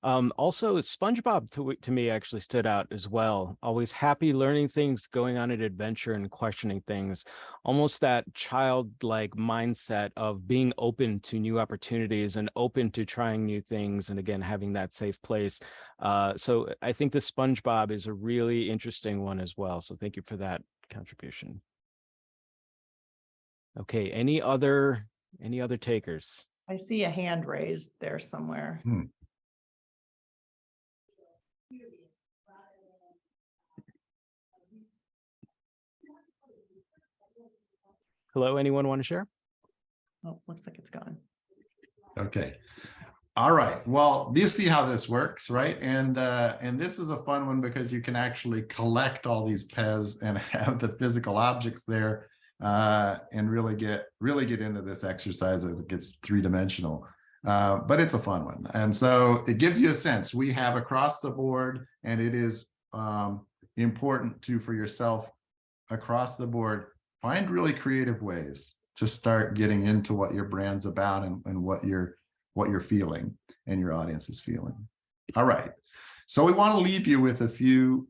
Also, SpongeBob to me actually stood out as well. Always happy, learning things, going on an adventure and questioning things. Almost that childlike mindset of being open to new opportunities and open to trying new things. And again, having that safe place. So I think the SpongeBob is a really interesting one as well. So thank you for that contribution. Okay, any other takers? I see a hand raised there somewhere. Hello, anyone want to share? Oh, looks like it's gone. Okay. All right. Well, you see how this works, right? And this is a fun one because you can actually collect all these Pez and have the physical objects there and really get into this exercise as it gets three-dimensional. But it's a fun one. And so it gives you a sense. We have across the board, and it is important for yourself across the board, find really creative ways to start getting into what your brand's about and what you're feeling and your audience is feeling. All right. So we want to leave you with a few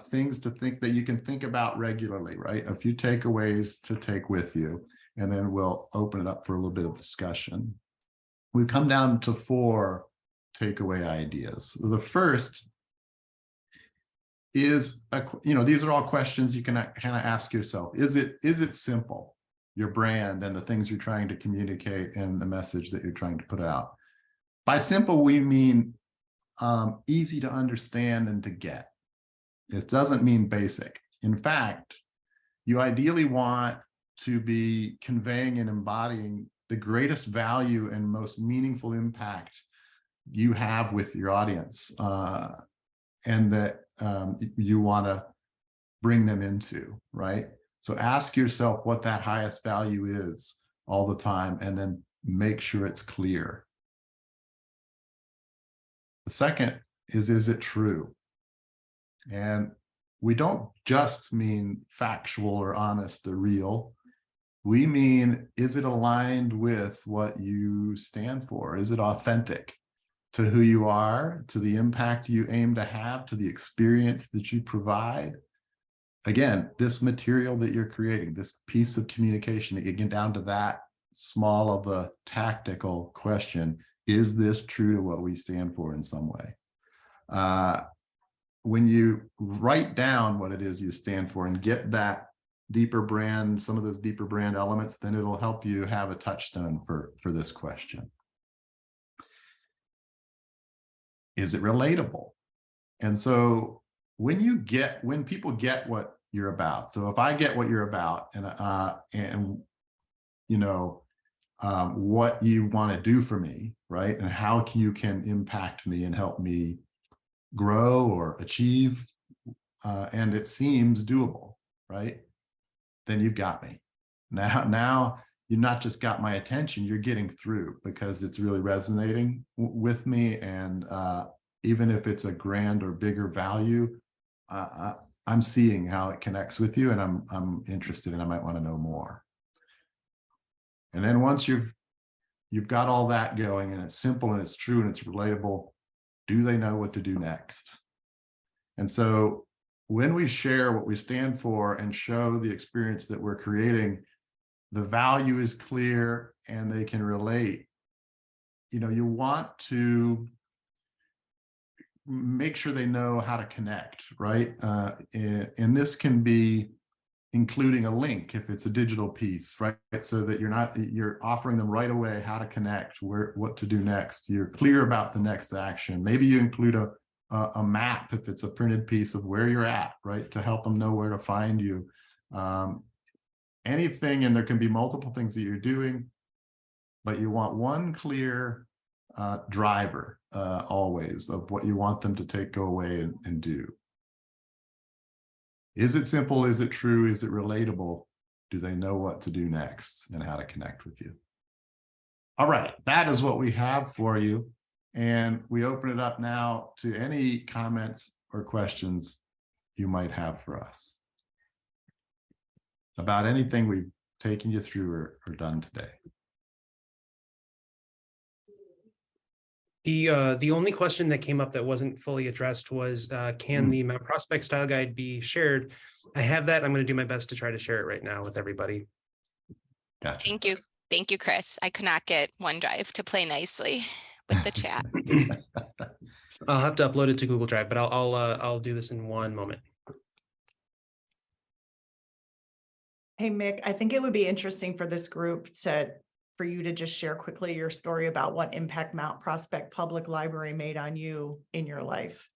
things to think that you can think about regularly, right? A few takeaways to take with you, and then we'll open it up for a little bit of discussion. We've come down to 4 takeaway ideas. The first is, these are all questions you can kind of ask yourself. Is it simple, your brand and the things you're trying to communicate and the message that you're trying to put out? By simple, we mean easy to understand and to get. It doesn't mean basic. In fact, you ideally want to be conveying and embodying the greatest value and most meaningful impact you have with your audience, and that you want to bring them into, right? So ask yourself what that highest value is all the time, and then make sure it's clear. The second is it true? And we don't just mean factual or honest or real. We mean, is it aligned with what you stand for? Is it authentic to who you are, to the impact you aim to have, to the experience that you provide? Again, this material that you're creating, this piece of communication, again, down to that small of a tactical question, is this true to what we stand for in some way? When you write down what it is you stand for and get that deeper brand, some of those deeper brand elements, then it'll help you have a touchstone for this question. Is it relatable? And so when people get what you're about, so if I get what you're about and what you want to do for me, right? And how you can impact me and help me grow or achieve, and it seems doable, right? Then you've got me. Now you've not just got my attention, you're getting through, because it's really resonating with me. And even if it's a grand or bigger value, I'm seeing how it connects with you, and I'm interested, and I might want to know more. And then once you've got all that going, and it's simple and it's true and it's relatable, do they know what to do next? And so when we share what we stand for and show the experience that we're creating, the value is clear and they can relate. You want to make sure they know how to connect, right? And this can be including a link if it's a digital piece, right? So that you're offering them right away how to connect, what to do next. You're clear about the next action. Maybe you include a map if it's a printed piece of where you're at, right? To help them know where to find you. Anything, and there can be multiple things that you're doing, but you want one clear driver always of what you want them to go away and do. Is it simple? Is it true? Is it relatable? Do they know what to do next and how to connect with you? All right, that is what we have for you. And we open it up now to any comments or questions you might have for us about anything we've taken you through or done today. The only question that came up that wasn't fully addressed was, can the Mount Prospect style guide be shared? I have that. I'm going to do my best to try to share it right now with everybody. Gotcha. Thank you. Thank you, Chris. I could not get OneDrive to play nicely with the chat. I'll have to upload it to Google Drive, but I'll do this in one moment. Hey, Mick, I think it would be interesting for this group for you to just share quickly your story about what impact Mount Prospect Public Library made on you in your life.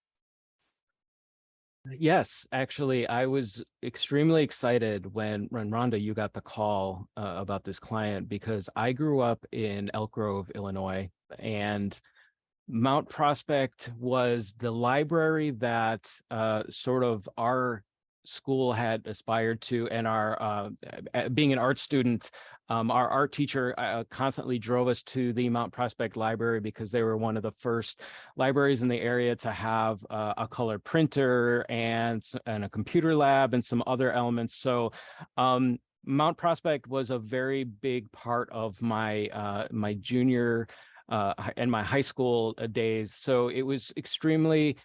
Yes, actually, I was extremely excited when Rhonda, you got the call about this client, because I grew up in Elk Grove, Illinois, and Mount Prospect was the library that sort of our school had aspired to, and our being an art student, our art teacher constantly drove us to the Mount Prospect Library because they were one of the first libraries in the area to have a color printer and a computer lab and some other elements. So Mount Prospect was a very big part of my my junior and my high school days. So it was extremely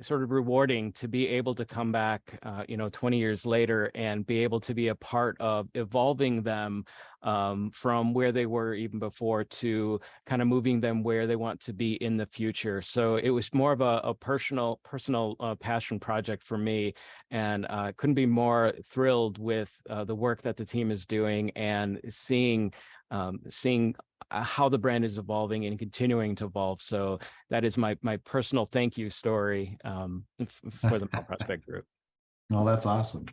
sort of rewarding to be able to come back, 20 years later and be able to be a part of evolving them from where they were even before to kind of moving them where they want to be in the future. So it was more of a personal passion project for me, and couldn't be more thrilled with the work that the team is doing and seeing how the brand is evolving and continuing to evolve. So that is my personal thank you story for the Mount Prospect Group. Well, that's awesome.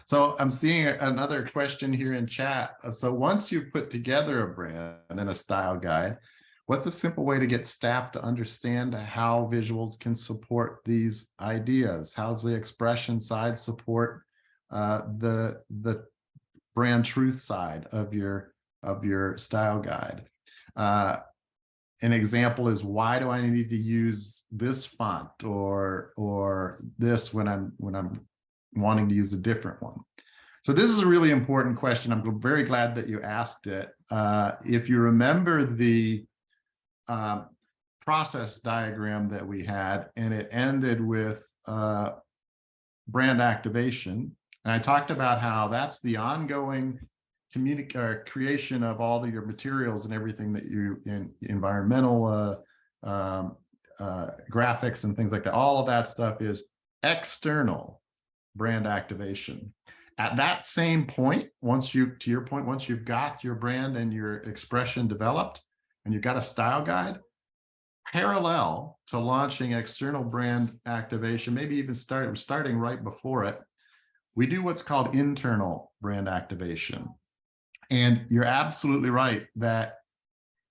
So I'm seeing another question here in chat. So once you've put together a brand and a style guide, what's a simple way to get staff to understand how visuals can support these ideas? How's the expression side support the brand truth side of your style guide? An example is, why do I need to use this font or this when I'm wanting to use a different one? So this is a really important question. I'm very glad that you asked it. If you remember the process diagram that we had, and it ended with brand activation, and I talked about how that's the ongoing creation of all of your materials and everything that you environmental graphics and things like that. All of that stuff is external brand activation. At that same point, once you've got your brand and your expression developed and you've got a style guide, parallel to launching external brand activation, maybe even starting right before it, we do what's called internal brand activation. And you're absolutely right that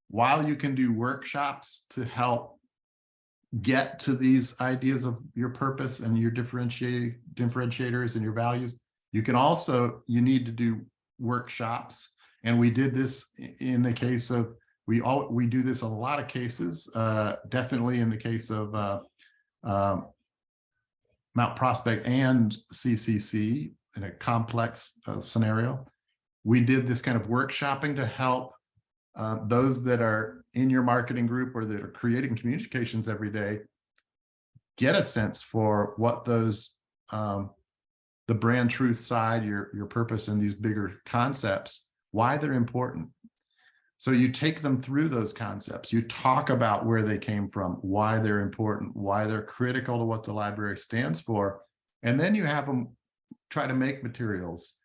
while you can do workshops to help get to these ideas of your purpose and your differentiators and your values, you need to do workshops. And we did this in the case of, we do this in a lot of cases, definitely in the case of Mount Prospect and CCC in a complex scenario. We did this kind of workshopping to help those that are in your marketing group or that are creating communications every day get a sense for what those the brand truth side, your purpose, and these bigger concepts, why they're important. So you take them through those concepts, you talk about where they came from, why they're important, why they're critical to what the library stands for, and then you have them try to make materials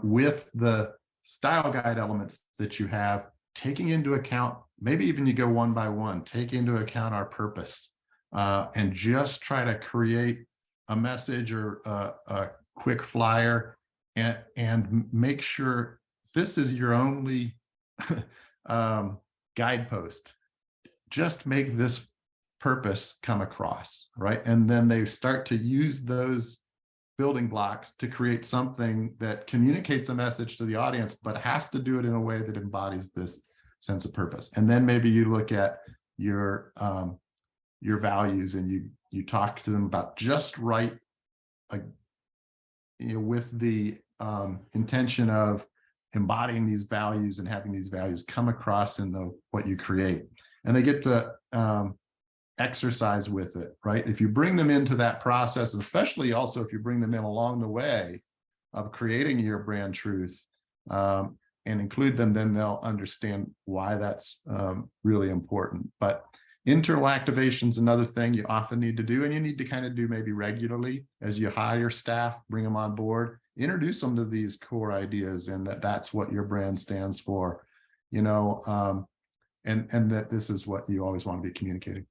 with the style guide elements that you have, taking into account, maybe even you go one by one, take into account our purpose, and just try to create a message or a quick flyer, and make sure this is your only guidepost. Just make this purpose come across, right? And then they start to use those building blocks to create something that communicates a message to the audience, but has to do it in a way that embodies this sense of purpose. And then maybe you look at your values and you talk to them about just right, with the intention of embodying these values and having these values come across in what you create. And they get to exercise with it, right? If you bring them into that process, and especially also if you bring them in along the way of creating your brand truth, and include them, then they'll understand why that's really important. But internal activation is another thing you often need to do, and you need to kind of do maybe regularly as you hire staff, bring them on board, introduce them to these core ideas, and that's what your brand stands for, and that this is what you always want to be communicating.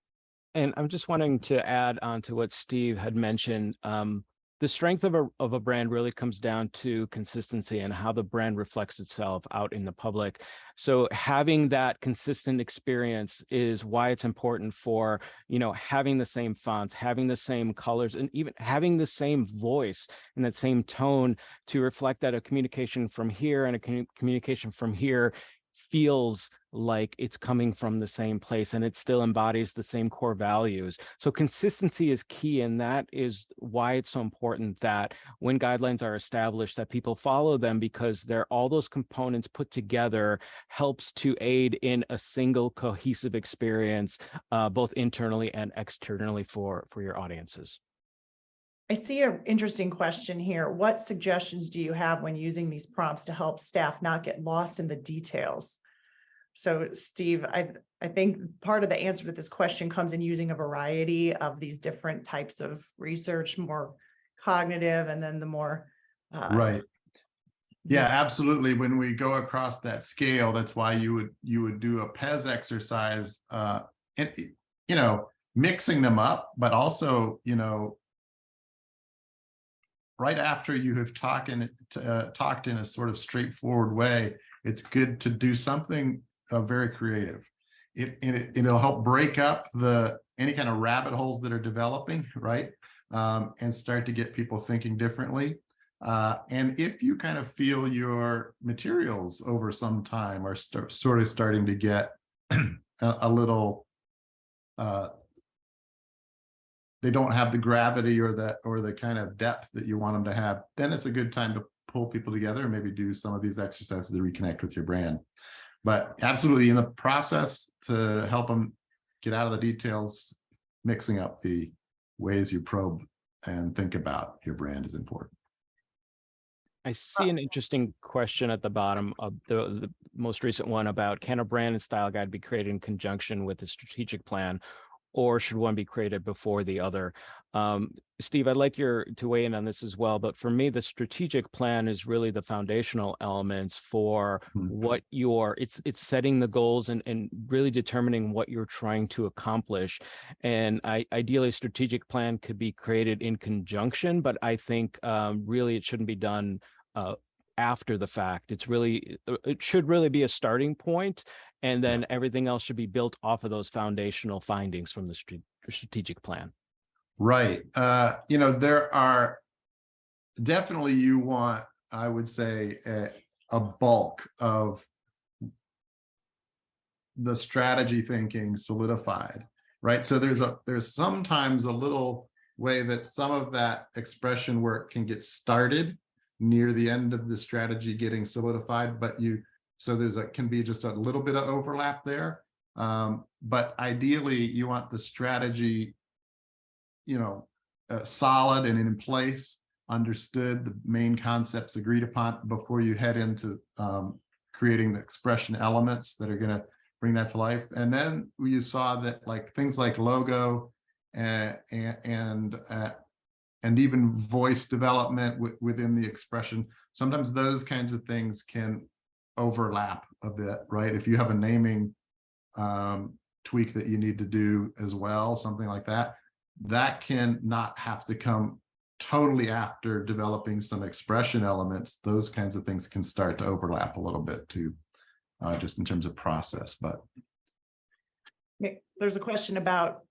And I'm just wanting to add on to what Steve had mentioned. The strength of a brand really comes down to consistency and how the brand reflects itself out in the public. So having that consistent experience is why it's important for, having the same fonts, having the same colors, and even having the same voice and that same tone to reflect that a communication from here and a communication from here feels like it's coming from the same place and it still embodies the same core values. So consistency is key, and that is why it's so important that when guidelines are established that people follow them, because they're all those components put together helps to aid in a single cohesive experience, both internally and externally for your audiences. I see an interesting question here. What suggestions do you have when using these prompts to help staff not get lost in the details? So Steve, I think part of the answer to this question comes in using a variety of these different types of research, more cognitive, and then the more right. Yeah, absolutely. When we go across that scale, that's why you would do a PEZ exercise, and mixing them up, but also right after you have talked in a sort of straightforward way, it's good to do something very creative. It'll help break up any kind of rabbit holes that are developing, right? And start to get people thinking differently. And if you kind of feel your materials over some time are sort of starting to get a little, they don't have the gravity or the kind of depth that you want them to have, then it's a good time to pull people together and maybe do some of these exercises to reconnect with your brand. But absolutely, in the process, to help them get out of the details, mixing up the ways you probe and think about your brand is important. I see an interesting question at the bottom of the most recent one about, can a brand and style guide be created in conjunction with the strategic plan, or should one be created before the other? Steve, I'd like to weigh in on this as well, but for me, the strategic plan is really the foundational elements for what it's setting the goals and really determining what you're trying to accomplish. And ideally, a strategic plan could be created in conjunction, but I think really it shouldn't be done after the fact. It should really be a starting point, and then everything else should be built off of those foundational findings from the strategic plan. Right. There are definitely, you want, I would say, a bulk of the strategy thinking solidified, right? So there's sometimes a little way that some of that expression work can get started near the end of the strategy getting solidified, so can be just a little bit of overlap there. But ideally, you want the strategy, solid and in place, understood, the main concepts agreed upon before you head into creating the expression elements that are going to bring that to life. And then you saw that things like logo and even voice development within the expression, sometimes those kinds of things can overlap a bit, right? If you have a naming tweak that you need to do as well, something like that, that can not have to come totally after developing some expression elements. Those kinds of things can start to overlap a little bit too, just in terms of process. But there's a question about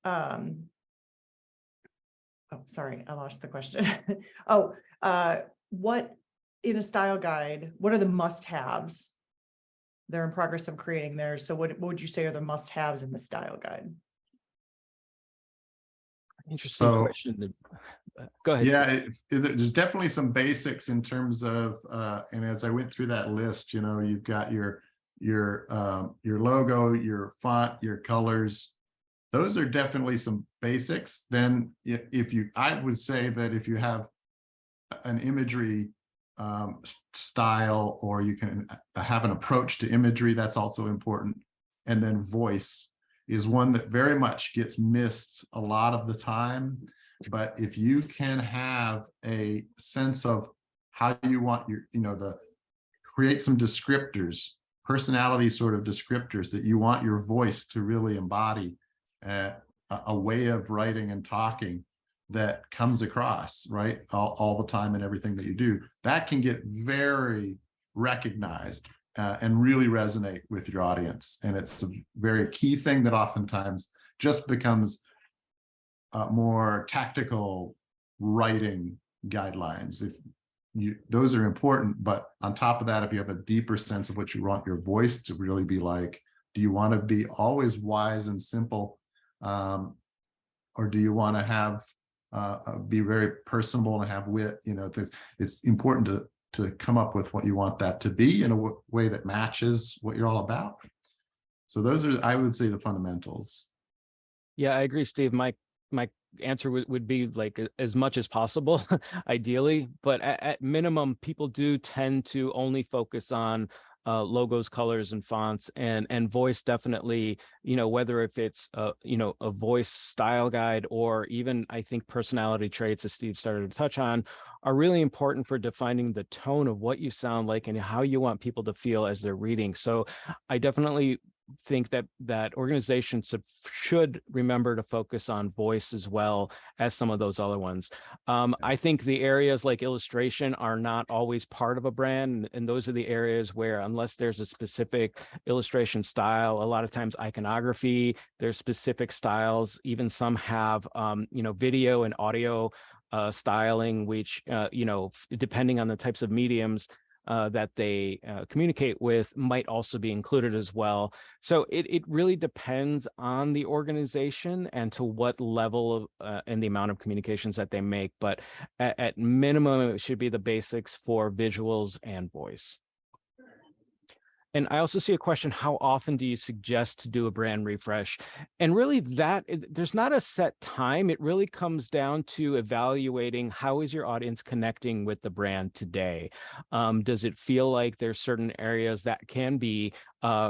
oh, sorry, I lost the question. What in a style guide, what are the must-haves? They're in progress of creating theirs. So what would you say are the must-haves in the style guide? Interesting question. Go ahead. Yeah, there's definitely some basics in terms of, and as I went through that list, you've got your logo, your font, your colors. Those are definitely some basics. Then I would say that if you have an imagery style, or you can have an approach to imagery, that's also important. And then voice is one that very much gets missed a lot of the time. But if you can have a sense of how you want create some descriptors, personality sort of descriptors that you want your voice to really embody, a way of writing and talking that comes across, right, all the time in everything that you do, that can get very recognized and really resonate with your audience. And it's a very key thing that oftentimes just becomes more tactical writing guidelines. those are important. But on top of that, if you have a deeper sense of what you want your voice to really be like, do you want to be always wise and simple, or do you want to have be very personable and have wit? It's important to come up with what you want that to be in a way that matches what you're all about. So those are, I would say, the fundamentals. Yeah, I agree, Steve. My answer would be like as much as possible, ideally, but at minimum, people do tend to only focus on logos, colors, and fonts, and voice definitely, whether if it's a voice style guide, or even I think personality traits, as Steve started to touch on, are really important for defining the tone of what you sound like and how you want people to feel as they're reading. So I definitely think that organizations should remember to focus on voice as well as some of those other ones. I think the areas like illustration are not always part of a brand, and those are the areas where, unless there's a specific illustration style, a lot of times iconography, there's specific styles. Even some have video and audio styling, which depending on the types of mediums that they communicate with, might also be included as well. So it really depends on the organization and to what level of and the amount of communications that they make. But at minimum, it should be the basics for visuals and voice. And I also see a question: how often do you suggest to do a brand refresh? And really, there's not a set time. It really comes down to evaluating how is your audience connecting with the brand today. Does it feel like there's certain areas that can be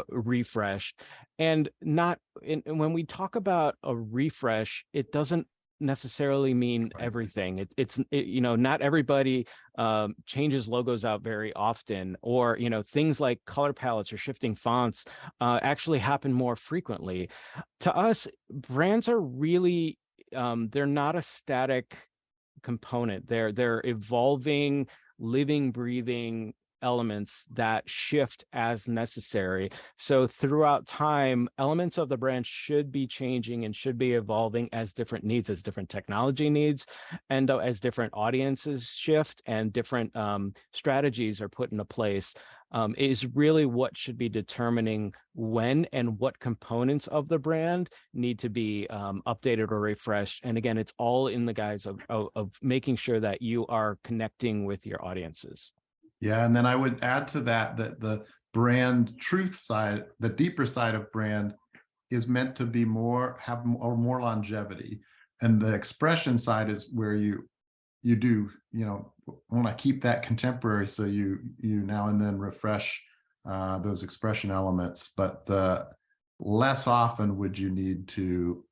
refreshed? And when we talk about a refresh, it doesn't necessarily mean everything. Not everybody changes logos out very often, or things like color palettes or shifting fonts actually happen more frequently. To us, brands are really they're not a static component. They're evolving, living, breathing elements that shift as necessary. So throughout time, elements of the brand should be changing and should be evolving as different needs, as different technology needs, and as different audiences shift and different strategies are put into place. Is really what should be determining when and what components of the brand need to be updated or refreshed. And again, it's all in the guise of making sure that you are connecting with your audiences. Yeah, and then I would add to that the brand truth side, the deeper side of brand, is meant to be more longevity, and the expression side is where you do want to keep that contemporary, so you now and then refresh those expression elements. But the less often would you need to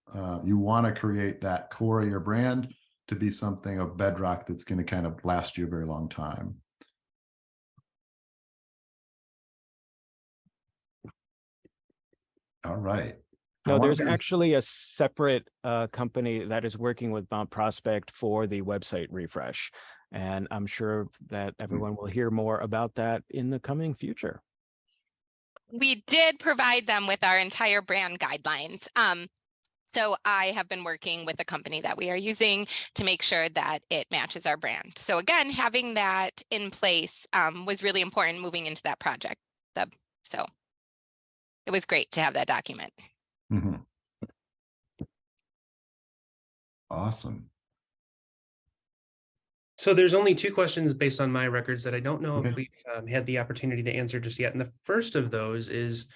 you want to create that core of your brand to be something of bedrock that's going to kind of last you a very long time. All right. No, there's actually a separate company that is working with Mount Prospect for the website refresh. And I'm sure that everyone will hear more about that in the coming future. We did provide them with our entire brand guidelines. So I have been working with a company that we are using to make sure that it matches our brand. So again, having that in place was really important moving into that project. So it was great to have that document. Mm-hmm. Awesome. So there's only two questions based on my records that I don't know if we've had the opportunity to answer just yet. And the first of those is,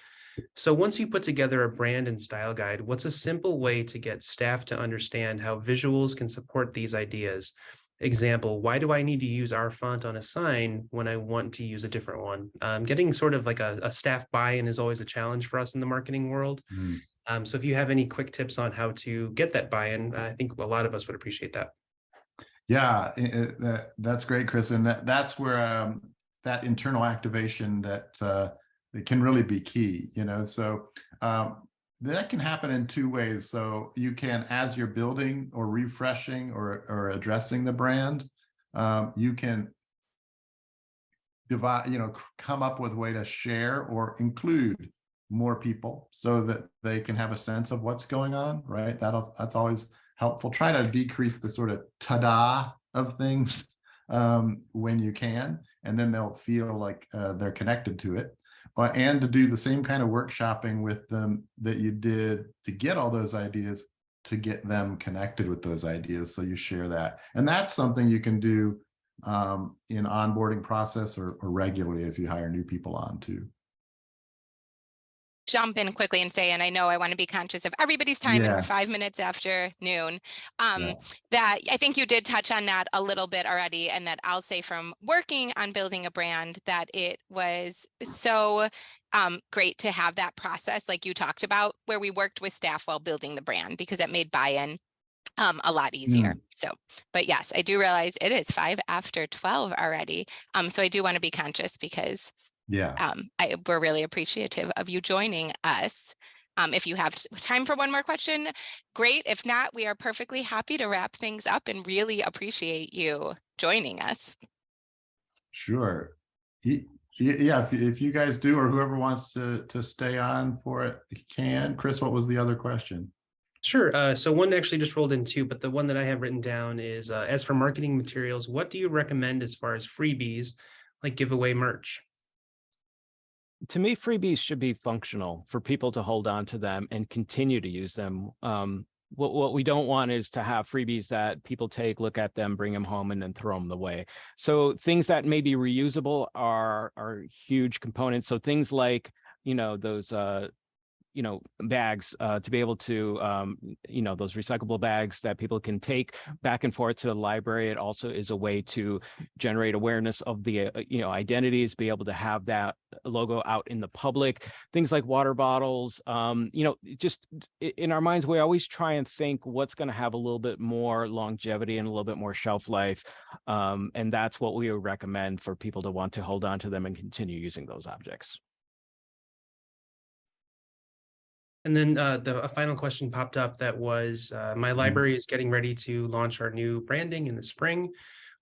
so once you put together a brand and style guide, what's a simple way to get staff to understand how visuals can support these ideas? Example, why do I need to use our font on a sign when I want to use a different one? Getting sort of like a staff buy-in is always a challenge for us in the marketing world. So if you have any quick tips on how to get that buy-in, I think a lot of us would appreciate that. Yeah, that's great, Chris. And that's where that internal activation that it can really be key, so that can happen in two ways. So you can, as you're building or refreshing or addressing the brand, you can divide, come up with a way to share or include more people so that they can have a sense of what's going on, right? That's always helpful. Try to decrease the sort of ta-da of things when you can, and then they'll feel like they're connected to it. And to do the same kind of workshopping with them that you did to get all those ideas, to get them connected with those ideas. So you share that. And that's something you can do in onboarding process or regularly as you hire new people on too. Jump in quickly and say, and I know I want to be conscious of everybody's time and we're Yeah. 5 minutes after noon, Yeah. that I think you did touch on that a little bit already, and that I'll say from working on building a brand that it was so great to have that process like you talked about, where we worked with staff while building the brand, because it made buy-in a lot easier. So, but yes, I do realize it is 5 after 12 already. So I do want to be conscious, because Yeah. we're really appreciative of you joining us. If you have time for one more question, great. If not, we are perfectly happy to wrap things up and really appreciate you joining us. Sure. Yeah, if you guys do, or whoever wants to stay on for it can. Chris, what was the other question? Sure. So one actually just rolled in too, but the one that I have written down is, as for marketing materials, what do you recommend as far as freebies, like giveaway merch? To me, freebies should be functional for people to hold on to them and continue to use them. What we don't want is to have freebies that people take, look at them, bring them home, and then throw them away. So things that may be reusable are huge components. So things like, those bags, to be able to, those recyclable bags that people can take back and forth to the library. It also is a way to generate awareness of the, identities, be able to have that logo out in the public. Things like water bottles, just in our minds, we always try and think what's going to have a little bit more longevity and a little bit more shelf life. And that's what we would recommend for people to want to hold on to them and continue using those objects. And then a final question popped up that was, my library is getting ready to launch our new branding in the spring.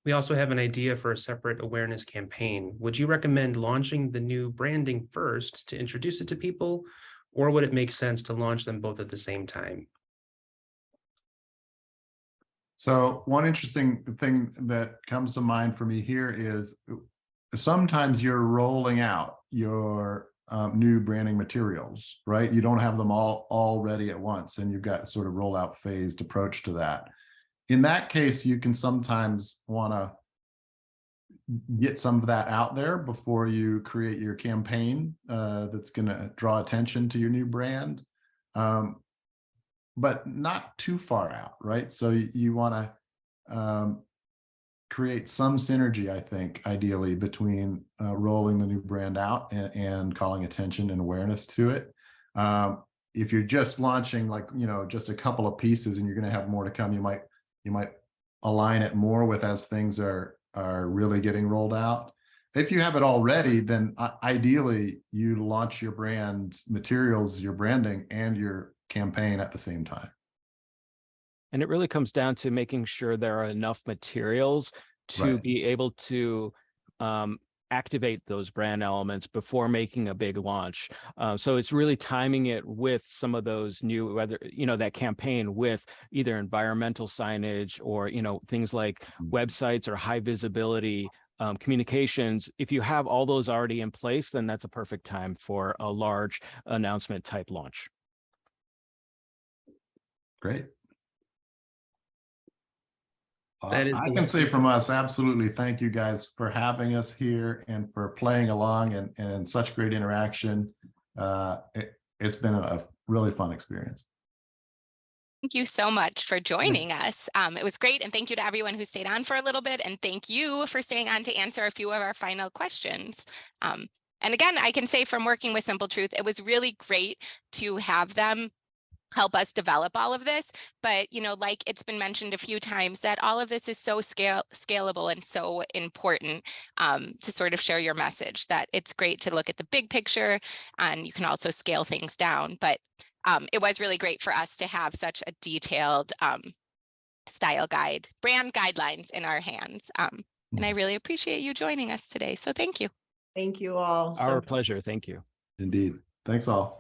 We also have an idea for a separate awareness campaign. Would you recommend launching the new branding first to introduce it to people, or would it make sense to launch them both at the same time? So one interesting thing that comes to mind for me here is sometimes you're rolling out your new branding materials, right? You don't have them all ready at once, and you've got sort of rollout phased approach to that. In that case, you can sometimes want to get some of that out there before you create your campaign that's going to draw attention to your new brand, but not too far out, right? So you want to create some synergy, I think, ideally, between rolling the new brand out and calling attention and awareness to it. If you're just launching, like, just a couple of pieces and you're going to have more to come, you might align it more with as things are really getting rolled out. If you have it already, then ideally you launch your brand materials, your branding, and your campaign at the same time. And it really comes down to making sure there are enough materials to be able to activate those brand elements before making a big launch. So it's really timing it with some of those new, whether, that campaign with either environmental signage or, things like websites or high visibility communications. If you have all those already in place, then that's a perfect time for a large announcement type launch. Great. That is I can say from us, absolutely. Thank you guys for having us here and for playing along and such great interaction. It's been a really fun experience. Thank you so much for joining us. It was great. And thank you to everyone who stayed on for a little bit. And thank you for staying on to answer a few of our final questions. And again, I can say from working with Simple Truth, it was really great to have them help us develop all of this. But, like it's been mentioned a few times, that all of this is so scalable and so important to sort of share your message, that it's great to look at the big picture and you can also scale things down. But it was really great for us to have such a detailed style guide, brand guidelines in our hands. And I really appreciate you joining us today. So thank you. Thank you all. Our pleasure. Thank you. Indeed. Thanks all.